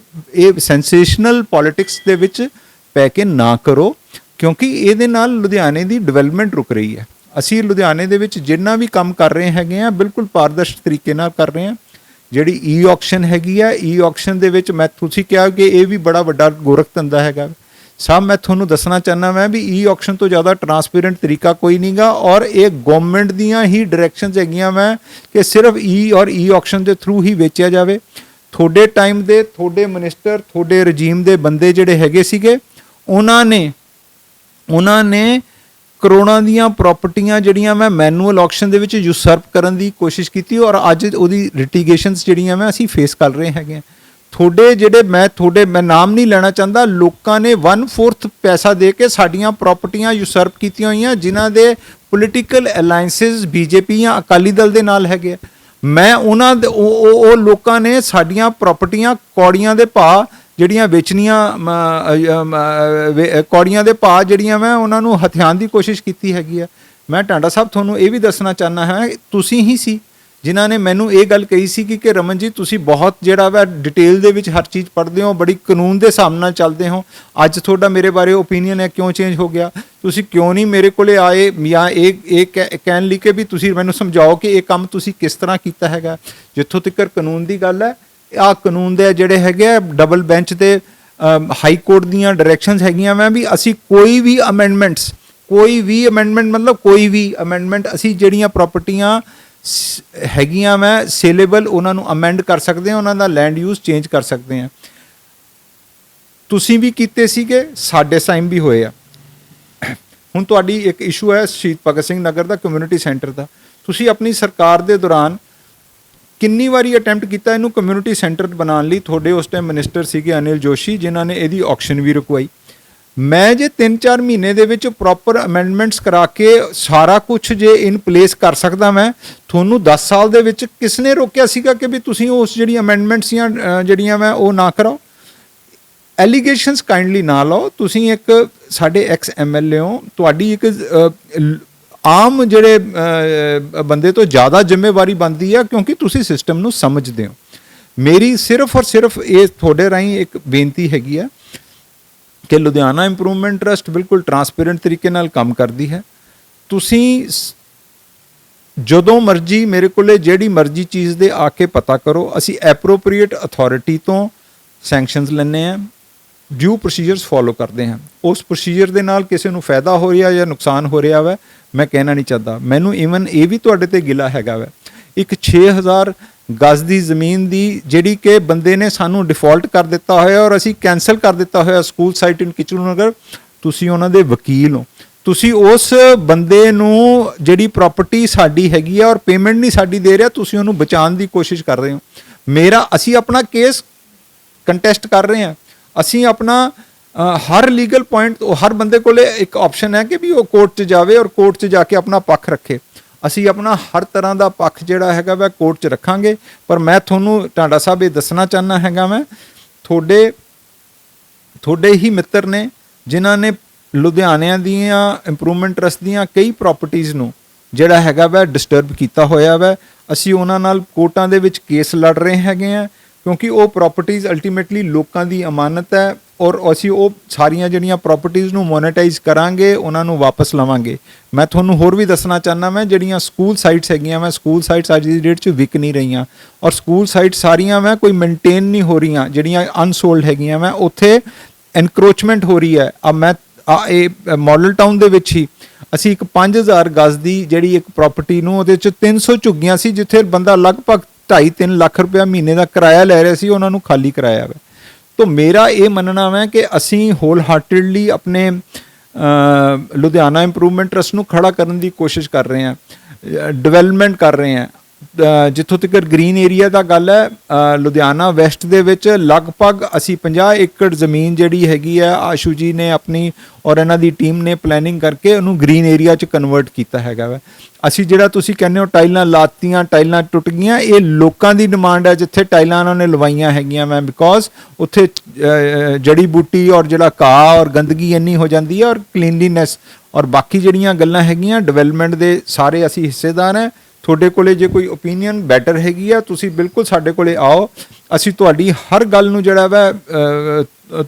ਸੈਂਸੇਸ਼ਨਲ ਪੋਲਿਟਿਕਸ ਦੇ ਵਿੱਚ ਪੈ ਕੇ ਨਾ ਕਰੋ, ਕਿਉਂਕਿ ਇਹਦੇ ਨਾਲ ਲੁਧਿਆਣੇ ਦੀ ਡਿਵੈਲਪਮੈਂਟ ਰੁਕ ਰਹੀ ਹੈ। ਅਸੀਂ ਲੁਧਿਆਣੇ ਦੇ ਵਿੱਚ ਜਿੰਨਾ ਵੀ ਕੰਮ ਕਰ ਰਹੇ ਹੈਗੇ ਆ ਬਿਲਕੁਲ ਪਾਰਦਰਸ਼ੀ ਤਰੀਕੇ ਨਾਲ ਕਰ ਰਹੇ ਹਾਂ। ਜਿਹੜੀ ਈ ਆਕਸ਼ਨ ਹੈਗੀ ਆ, ਈ ਆਕਸ਼ਨ ਦੇ ਵਿੱਚ ਤੁਸੀਂ ਕਿਹਾ ਕਿ ਇਹ ਵੀ ਬੜਾ ਵੱਡਾ ਗੋਰਖ ਧੰਦਾ ਹੈਗਾ ਸਾਹਿਬ। ਮੈਂ ਤੁਹਾਨੂੰ ਦੱਸਣਾ ਚਾਹੁੰਦਾ ਮੈਂ ਵੀ ਈ ਆਕਸ਼ਨ ਤੋਂ ਜ਼ਿਆਦਾ ਟਰਾਂਸਪੇਰੈਂਟ ਤਰੀਕਾ ਕੋਈ ਨਹੀਂਗਾ ਔਰ ਇਹ ਗਵਰਨਮੈਂਟ ਦੀਆਂ ਹੀ ਡਾਇਰੈਕਸ਼ਨਸ ਹੈਗੀਆਂ ਮੈਂ ਕਿ ਸਿਰਫ ਈ ਆਕਸ਼ਨ ਦੇ ਥਰੂ ਹੀ ਵੇਚਿਆ ਜਾਵੇ। ਤੁਹਾਡੇ ਟਾਈਮ ਦੇ ਤੁਹਾਡੇ ਮਿਨਿਸਟਰ, ਤੁਹਾਡੇ ਰਜੀਮ ਦੇ ਬੰਦੇ ਜਿਹੜੇ ਹੈਗੇ ਸੀਗੇ ਉਹਨਾਂ ਨੇ ਕਰੋੜਾਂ ਦੀਆਂ ਪ੍ਰਾਪਰਟੀਆਂ ਜਿਹੜੀਆਂ ਮੈਂ ਮੈਨੂਅਲ ਆਕਸ਼ਨ ਦੇ ਵਿੱਚ ਯੂਸਰਪ ਕਰਨ ਦੀ ਕੋਸ਼ਿਸ਼ ਕੀਤੀ ਔਰ ਅੱਜ ਉਹਦੀ ਲਿਟੀਗੇਸ਼ਨਸ ਜਿਹੜੀਆਂ ਮੈਂ ਅਸੀਂ ਫੇਸ ਕਰ ਰਹੇ ਹੈਗੇ ਹਾਂ। ਮੈਂ ਨਾਮ ਨਹੀਂ ਲੈਣਾ ਚਾਹੁੰਦਾ, ਲੋਕਾਂ ਨੇ 1/4 ਪੈਸਾ ਦੇ ਕੇ ਸਾਡੀਆਂ ਪ੍ਰਾਪਰਟੀਆਂ ਯੂਸਰਪ ਕੀਤੀਆਂ ਹੋਈਆਂ ਜਿਨ੍ਹਾਂ ਦੇ ਪੋਲੀਟੀਕਲ ਅਲਾਈਐਂਸਿਸ ਬੀਜੇਪੀ ਜਾਂ ਅਕਾਲੀ ਦਲ ਦੇ ਨਾਲ ਹੈਗੇ। ਮੈਂ ਉਹਨਾਂ ਦੇ ਉਹ ਲੋਕਾਂ ਨੇ ਸਾਡੀਆਂ ਪ੍ਰਾਪਰਟੀਆਂ ਕੌੜੀਆਂ ਦੇ ਭਾਅ ਜਿਹੜੀਆਂ ਵੇਚਣੀਆਂ, ਕੌੜੀਆਂ ਦੇ ਭਾਅ ਜਿਹੜੀਆਂ ਮੈਂ ਉਹਨਾਂ ਨੂੰ ਹਥਿਆਉਣ ਦੀ ਕੋਸ਼ਿਸ਼ ਕੀਤੀ ਹੈਗੀ ਆ। ਮੈਂ ਟਾਂਡਾ ਸਾਹਿਬ ਤੁਹਾਨੂੰ ਇਹ ਵੀ ਦੱਸਣਾ ਚਾਹੁੰਦਾ ਹਾਂ ਤੁਸੀਂ ਹੀ ਸੀ ਜਿਨ੍ਹਾਂ ਨੇ ਮੈਨੂੰ ਇਹ ਗੱਲ ਕਹੀ ਸੀ ਕਿ ਰਮਨ ਜੀ ਤੁਸੀਂ ਬਹੁਤ ਜਿਹੜਾ ਵਾ ਡਿਟੇਲ ਦੇ ਵਿੱਚ ਹਰ ਚੀਜ਼ ਪੜ੍ਹਦੇ ਹੋ, ਬੜੀ ਕਾਨੂੰਨ ਦੇ ਹਿਸਾਬ ਨਾਲ ਚੱਲਦੇ ਹੋ। ਅੱਜ ਤੁਹਾਡਾ ਮੇਰੇ ਬਾਰੇ ਓਪੀਨੀਅਨ ਹੈ ਕਿਉਂ ਚੇਂਜ ਹੋ ਗਿਆ? ਤੁਸੀਂ ਕਿਉਂ ਨਹੀਂ ਮੇਰੇ ਕੋਲੇ ਆਏ ਜਾਂ ਇਹ ਕਹਿਣ ਲਈ ਕਿ ਵੀ ਤੁਸੀਂ ਮੈਨੂੰ ਸਮਝਾਓ ਕਿ ਇਹ ਕੰਮ ਤੁਸੀਂ ਕਿਸ ਤਰ੍ਹਾਂ ਕੀਤਾ ਹੈਗਾ। ਜਿੱਥੋਂ ਤੱਕ ਕਾਨੂੰਨ ਦੀ ਗੱਲ ਹੈ, ਆਹ ਕਾਨੂੰਨ ਦੇ ਜਿਹੜੇ ਹੈਗੇ ਆ ਡਬਲ ਬੈਂਚ ਦੇ ਹਾਈ ਕੋਰਟ ਦੀਆਂ ਡਾਇਰੈਕਸ਼ਨਸ ਹੈਗੀਆਂ ਮੈਂ ਵੀ ਅਸੀਂ ਕੋਈ ਵੀ ਅਮੈਂਡਮੈਂਟ ਮਤਲਬ ਕੋਈ ਵੀ ਅਮੈਂਡਮੈਂਟ ਅਸੀਂ ਜਿਹੜੀਆਂ ਪ੍ਰਾਪਰਟੀਆਂ ਹੈਗੀਆਂ ਮੈਂ ਸੇਲੇਬਲ ਉਹਨਾਂ ਨੂੰ ਅਮੈਂਡ ਕਰ ਸਕਦੇ ਹਾਂ, ਉਹਨਾਂ ਦਾ ਲੈਂਡ ਯੂਜ਼ ਚੇਂਜ ਕਰ ਸਕਦੇ ਹਾਂ। ਤੁਸੀਂ ਵੀ ਕੀਤੇ ਸੀਗੇ, ਸਾਡੇ ਸਾਈਨ ਵੀ ਹੋਏ ਆ। ਹੁਣ ਤੁਹਾਡੀ ਇੱਕ ਇਸ਼ੂ ਹੈ ਸ਼ਹੀਦ ਭਗਤ ਸਿੰਘ ਨਗਰ ਦਾ ਕਮਿਊਨਿਟੀ ਸੈਂਟਰ ਦਾ। ਤੁਸੀਂ ਆਪਣੀ ਸਰਕਾਰ ਦੇ ਦੌਰਾਨ ਕਿੰਨੀ ਵਾਰੀ ਅਟੈਂਪਟ ਕੀਤਾ ਇਹਨੂੰ ਕਮਿਊਨਿਟੀ ਸੈਂਟਰ ਬਣਾਉਣ ਲਈ? ਤੁਹਾਡੇ ਉਸ ਟਾਈਮ ਮਿਨਿਸਟਰ ਸੀਗੇ ਅਨਿਲ ਜੋਸ਼ੀ ਜਿਨ੍ਹਾਂ ਨੇ ਇਹਦੀ ਆਕਸ਼ਨ ਵੀ ਰੁਕਵਾਈ। ਮੈਂ ਜੇ 3-4 ਮਹੀਨੇ ਦੇ ਵਿੱਚ ਪ੍ਰੋਪਰ ਅਮੈਂਡਮੈਂਟਸ ਕਰਾ ਕੇ ਸਾਰਾ ਕੁਝ ਜੇ ਇਨ ਪਲੇਸ ਕਰ ਸਕਦਾ ਮੈਂ, ਤੁਹਾਨੂੰ 10 ਸਾਲ ਦੇ ਵਿੱਚ ਕਿਸ ਨੇ ਰੋਕਿਆ ਸੀਗਾ ਕਿ ਵੀ ਤੁਸੀਂ ਉਸ ਜਿਹੜੀ ਅਮੈਂਡਮੈਂਟਸ ਜਿਹੜੀਆਂ ਮੈਂ ਉਹ ਨਾ ਕਰਾਓ? ਐਲੀਗੇਸ਼ਨਸ ਕਾਈਂਡਲੀ ਨਾ ਲਾਓ। ਤੁਸੀਂ ਇੱਕ ਸਾਡੇ ਐਕਸ ਐਮਐਲਏ ਹੋ, ਤੁਹਾਡੀ ਇੱਕ ਆਮ ਜਿਹੜੇ ਬੰਦੇ ਤੋਂ ਜ਼ਿਆਦਾ ਜ਼ਿੰਮੇਵਾਰੀ ਬਣਦੀ ਆ ਕਿਉਂਕਿ ਤੁਸੀਂ ਸਿਸਟਮ ਨੂੰ ਸਮਝਦੇ ਹੋ। ਮੇਰੀ ਸਿਰਫ ਔਰ ਸਿਰਫ ਇਹ ਤੁਹਾਡੇ ਰਾਹੀਂ ਇੱਕ ਬੇਨਤੀ ਹੈਗੀ ਆ ਕਿ ਲੁਧਿਆਣਾ ਇੰਪਰੂਵਮੈਂਟ ਟਰਸਟ ਬਿਲਕੁਲ ਟਰਾਂਸਪੇਰੈਂਟ ਤਰੀਕੇ ਨਾਲ ਕੰਮ ਕਰਦੀ ਹੈ। ਤੁਸੀਂ ਜਦੋਂ ਮਰਜ਼ੀ ਮੇਰੇ ਕੋਲੇ ਜਿਹੜੀ ਮਰਜ਼ੀ ਚੀਜ਼ ਦੇ ਆ ਕੇ ਪਤਾ ਕਰੋ। ਅਸੀਂ ਐਪਰੋਪਰੀਏਟ ਅਥਾਰਟੀ ਤੋਂ ਸੈਂਕਸ਼ਨਸ ਲੈਂਦੇ ਹਾਂ, ਡਿਊ ਪ੍ਰੋਸੀਜਰਸ ਫੋਲੋ ਕਰਦੇ ਹਾਂ। ਉਸ ਪ੍ਰੋਸੀਜਰ ਦੇ ਨਾਲ ਕਿਸੇ ਨੂੰ ਫਾਇਦਾ ਹੋ ਰਿਹਾ ਜਾਂ ਨੁਕਸਾਨ ਹੋ ਰਿਹਾ ਵਾ ਮੈਂ ਕਹਿਣਾ ਨਹੀਂ ਚਾਹਦਾ। ਮੈਨੂੰ ਈਵਨ ਇਹ ਵੀ ਤੁਹਾਡੇ ਤੇ ਗਿਲਾ ਹੈਗਾ ਵਾ, ਇੱਕ 6000 ਗਜ਼ ਦੀ ਜ਼ਮੀਨ ਦੀ ਜਿਹੜੀ ਕਿ ਬੰਦੇ ਨੇ ਸਾਨੂੰ ਡਿਫਾਲਟ ਕਰ ਦਿੱਤਾ ਹੋਇਆ ਔਰ ਅਸੀਂ ਕੈਂਸਲ ਕਰ ਦਿੱਤਾ ਹੋਇਆ ਸਕੂਲ ਸਾਈਟ ਇਨ ਕਿਚਲੂ ਨਗਰ। ਤੁਸੀਂ ਉਹਨਾਂ ਦੇ ਵਕੀਲ ਹੋ, ਤੁਸੀਂ ਉਸ ਬੰਦੇ ਨੂੰ ਜਿਹੜੀ ਪ੍ਰਾਪਰਟੀ ਸਾਡੀ ਹੈਗੀ ਆ ਔਰ ਪੇਮੈਂਟ ਨਹੀਂ ਸਾਡੀ ਦੇ ਰਿਹਾ, ਤੁਸੀਂ ਉਹਨੂੰ ਬਚਾਉਣ ਦੀ ਕੋਸ਼ਿਸ਼ ਕਰ ਰਹੇ ਹੋ। ਅਸੀਂ ਆਪਣਾ ਕੇਸ ਕੰਟੈਸਟ ਕਰ ਰਹੇ ਹਾਂ। ਅਸੀਂ ਆਪਣਾ ਹਰ ਲੀਗਲ ਪੁਆਇੰਟ, ਹਰ ਬੰਦੇ ਕੋਲੇ ਇੱਕ ਆਪਸ਼ਨ ਹੈ ਕਿ ਵੀ ਉਹ ਕੋਰਟ 'ਚ ਜਾਵੇ ਔਰ ਕੋਰਟ 'ਚ ਜਾ ਕੇ ਆਪਣਾ ਪੱਖ ਰੱਖੇ। ਅਸੀਂ ਆਪਣਾ ਹਰ ਤਰ੍ਹਾਂ ਦਾ ਪੱਖ ਜਿਹੜਾ ਹੈਗਾ ਵਾ ਕੋਰਟ 'ਚ ਰੱਖਾਂਗੇ। ਪਰ ਮੈਂ ਤੁਹਾਨੂੰ ਟਾਂਡਾ ਸਾਹਿਬ ਇਹ ਦੱਸਣਾ ਚਾਹੁੰਦਾ ਹੈਗਾ ਮੈਂ ਤੁਹਾਡੇ ਹੀ ਮਿੱਤਰ ਨੇ ਜਿਨ੍ਹਾਂ ਨੇ ਲੁਧਿਆਣਿਆਂ ਦੀਆਂ ਇੰਪਰੂਵਮੈਂਟ ਟਰਸਟ ਦੀਆਂ ਕਈ ਪ੍ਰਾਪਰਟੀਆਂ ਨੂੰ ਜਿਹੜਾ ਹੈਗਾ ਵਾ ਡਿਸਟਰਬ ਕੀਤਾ ਹੋਇਆ ਵਾ। ਅਸੀਂ ਉਹਨਾਂ ਨਾਲ ਕੋਰਟਾਂ ਦੇ ਵਿੱਚ ਕੇਸ ਲੜ ਰਹੇ ਹੈਗੇ ਆ, ਕਿਉਂਕਿ ਉਹ ਪ੍ਰਾਪਰਟੀਆਂ ਅਲਟੀਮੇਟਲੀ ਲੋਕਾਂ ਦੀ ਅਮਾਨਤ ਹੈ, ਔਰ ਅਸੀਂ ਉਹ ਸਾਰੀਆਂ ਜਿਹੜੀਆਂ ਪ੍ਰਾਪਰਟੀਆਂ ਨੂੰ ਮੋਨੇਟਾਈਜ਼ ਕਰਾਂਗੇ, ਉਹਨਾਂ ਨੂੰ ਵਾਪਸ ਲਵਾਂਗੇ। ਮੈਂ ਤੁਹਾਨੂੰ ਹੋਰ ਵੀ ਦੱਸਣਾ ਚਾਹੁੰਦਾ, ਮੈਂ ਜਿਹੜੀਆਂ ਸਕੂਲ ਸਾਈਟਸ ਹੈਗੀਆਂ, ਮੈਂ ਸਕੂਲ ਸਾਈਟਸ ਅੱਜ ਦੀ ਡੇਟ 'ਚ ਵਿਕ ਨਹੀਂ ਰਹੀਆਂ, ਔਰ ਸਕੂਲ ਸਾਈਟ ਸਾਰੀਆਂ ਮੈਂ ਕੋਈ ਮੇਨਟੇਨ ਨਹੀਂ ਹੋ ਰਹੀਆਂ, ਜਿਹੜੀਆਂ ਅਨਸੋਲਡ ਹੈਗੀਆਂ ਮੈਂ ਉੱਥੇ ਐਨਕਰੋਚਮੈਂਟ ਹੋ ਰਹੀ ਹੈ। ਮੈਂ ਇਹ ਮਾਡਲ ਟਾਊਨ ਦੇ ਵਿੱਚ ਹੀ ਅਸੀਂ ਇੱਕ 5000 ਗਜ਼ ਦੀ ਜਿਹੜੀ ਇੱਕ ਪ੍ਰਾਪਰਟੀ ਨੂੰ ਉਹਦੇ 'ਚ 300 ਝੁੱਗੀਆਂ ਸੀ, ਜਿੱਥੇ ਬੰਦਾ ਲਗਭਗ 2.5-3 ਲੱਖ ਰੁਪਇਆ ਮਹੀਨੇ ਦਾ ਕਿਰਾਇਆ ਲੈ ਰਿਹਾ ਸੀ, ਉਹਨਾਂ ਨੂੰ ਖਾਲੀ ਕਰਾਇਆ ਵਾ। तो मेरा ये मनना है कि असी होल हार्टेडली अपने लुधियाना इंप्रूवमेंट ट्रस्ट ਨੂੰ खड़ा करने की कोशिश कर रहे हैं, डिवेलपमेंट कर रहे हैं। जिथों तक ग्रीन एरिया का गल है, लुधियाना वैस्ट दे विच लगभग असी 50 एकड़ जमीन जिहड़ी हैगी है, आशू जी ने अपनी और इन्हां दी टीम ने प्लैनिंग करके उन्होंने ग्रीन एरिया च कन्वर्ट किया हैगा वा। असी जिहड़ा तुसीं कहंदे हो टाइलां लातीआं, टाइलां टुट गईआं, ये लोकां दी डिमांड है, जिथे टाइलां उन्होंने ने लवाईआं हैगीआं मैं, बिकॉज उत्थे जड़ी बूटी और जिहड़ा घाह और गंदगी इन्नी हो जाती है, और क्लीनलीनैस और बाकी जिहड़ियां गल्लां हैगीआं डिवेलपमेंट दे सारे असी हिस्सेदार हैं। ਤੁਹਾਡੇ ਕੋਲੇ ਜੇ ਕੋਈ ਓਪੀਨੀਅਨ ਬੈਟਰ ਹੈਗੀ ਆ, ਤੁਸੀਂ ਬਿਲਕੁਲ ਸਾਡੇ ਕੋਲੇ ਆਓ, ਅਸੀਂ ਤੁਹਾਡੀ ਹਰ ਗੱਲ ਨੂੰ ਜਿਹੜਾ ਵਾ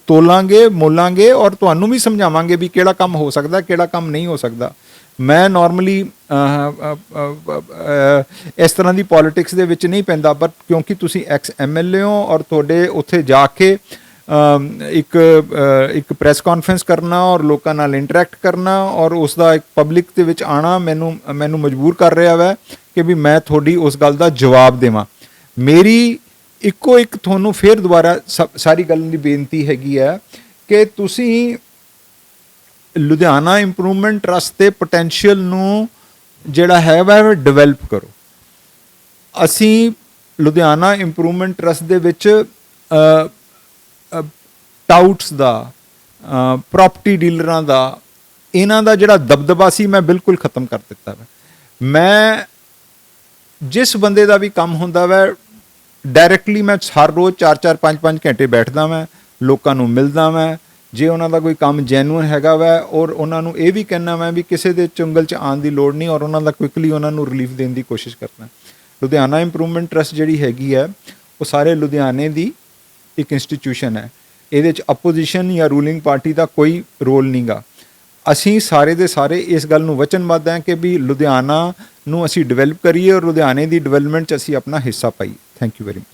ਤੋਲਾਂਗੇ, ਮੋਲਾਂਗੇ, ਔਰ ਤੁਹਾਨੂੰ ਵੀ ਸਮਝਾਵਾਂਗੇ ਵੀ ਕਿਹੜਾ ਕੰਮ ਹੋ ਸਕਦਾ, ਕਿਹੜਾ ਕੰਮ ਨਹੀਂ ਹੋ ਸਕਦਾ। ਮੈਂ ਨਾਰਮਲੀ ਇਸ ਤਰ੍ਹਾਂ ਦੀ ਪੋਲਿਟਿਕਸ ਦੇ ਵਿੱਚ ਨਹੀਂ ਪੈਂਦਾ, ਬਟ ਕਿਉਂਕਿ ਤੁਸੀਂ ਐਕਸ ਐਮਐਲਏ ਹੋ ਔਰ ਤੁਹਾਡੇ ਉੱਥੇ ਜਾ ਕੇ ਇੱਕ ਪ੍ਰੈਸ ਕਾਨਫਰੰਸ ਕਰਨਾ ਔਰ ਲੋਕਾਂ ਨਾਲ ਇੰਟਰੈਕਟ ਕਰਨਾ ਔਰ ਉਸ ਦਾ ਇੱਕ ਪਬਲਿਕ ਦੇ ਵਿੱਚ ਆਉਣਾ ਮੈਨੂੰ ਮਜਬੂਰ ਕਰ ਰਿਹਾ ਵਾ ਕਿ ਵੀ ਮੈਂ ਤੁਹਾਡੀ ਉਸ ਗੱਲ ਦਾ ਜਵਾਬ ਦੇਵਾਂ। ਮੇਰੀ ਇੱਕੋ ਇੱਕ ਤੁਹਾਨੂੰ ਫਿਰ ਦੁਬਾਰਾ ਸਾਰੀ ਗੱਲ ਦੀ ਬੇਨਤੀ ਹੈਗੀ ਹੈ ਕਿ ਤੁਸੀਂ ਲੁਧਿਆਣਾ ਇੰਪਰੂਵਮੈਂਟ ਟਰਸਟ ਦੇ ਪੋਟੈਂਸ਼ੀਅਲ ਨੂੰ ਜਿਹੜਾ ਹੈ ਵਾ ਡਿਵੈਲਪ ਕਰੋ। ਅਸੀਂ ਲੁਧਿਆਣਾ ਇੰਪਰੂਵਮੈਂਟ ਟਰਸਟ ਦੇ ਵਿੱਚ ਟਾਊਟਸ ਦਾ, ਪ੍ਰੋਪਰਟੀ ਡੀਲਰਾਂ ਦਾ, ਇਹਨਾਂ ਦਾ ਜਿਹੜਾ ਦਬਦਬਾ ਸੀ ਮੈਂ ਬਿਲਕੁਲ ਖਤਮ ਕਰ ਦਿੱਤਾ ਵਾ। ਮੈਂ ਜਿਸ ਬੰਦੇ ਦਾ ਵੀ ਕੰਮ ਹੁੰਦਾ ਵਾ ਡਾਇਰੈਕਟਲੀ ਮੈਂ ਹਰ ਰੋਜ਼ 4-4 5-5 ਘੰਟੇ ਬੈਠਦਾ ਮੈਂ, ਲੋਕਾਂ ਨੂੰ ਮਿਲਦਾ ਮੈਂ, ਜੇ ਉਹਨਾਂ ਦਾ ਕੋਈ ਕੰਮ ਜੈਨੂਇਨ ਹੈਗਾ ਵਾ, ਔਰ ਉਹਨਾਂ ਨੂੰ ਇਹ ਵੀ ਕਹਿਣਾ ਮੈਂ ਵੀ ਕਿਸੇ ਦੇ ਚੁੰਗਲ 'ਚ ਆਉਣ ਦੀ ਲੋੜ ਨਹੀਂ, ਔਰ ਉਹਨਾਂ ਦਾ ਕੁਇਕਲੀ ਉਹਨਾਂ ਨੂੰ ਰਿਲੀਫ ਦੇਣ ਦੀ ਕੋਸ਼ਿਸ਼ ਕਰਨਾ। ਲੁਧਿਆਣਾ ਇੰਪਰੂਵਮੈਂਟ ਟਰਸਟ ਜਿਹੜੀ ਹੈਗੀ ਹੈ ਉਹ ਸਾਰੇ ਲੁਧਿਆਣੇ ਦੀ ਇੱਕ ਇੰਸਟੀਟਿਊਸ਼ਨ ਹੈ, ਇਹਦੇ 'ਚ ਅਪੋਜੀਸ਼ਨ ਜਾਂ ਰੂਲਿੰਗ ਪਾਰਟੀ ਦਾ ਕੋਈ ਰੋਲ ਨਹੀਂ ਗਾ। ਅਸੀਂ ਸਾਰੇ ਦੇ ਸਾਰੇ ਇਸ ਗੱਲ ਨੂੰ ਵਚਨਬੱਧ ਹਾਂ ਕਿ ਵੀ ਲੁਧਿਆਣਾ ਨੂੰ ਅਸੀਂ ਡਿਵੈਲਪ ਕਰੀਏ ਔਰ ਲੁਧਿਆਣੇ ਦੀ ਡਿਵੈਲਪਮੈਂਟ 'ਚ ਅਸੀਂ ਆਪਣਾ ਹਿੱਸਾ ਪਾਈਏ। Thank you very much.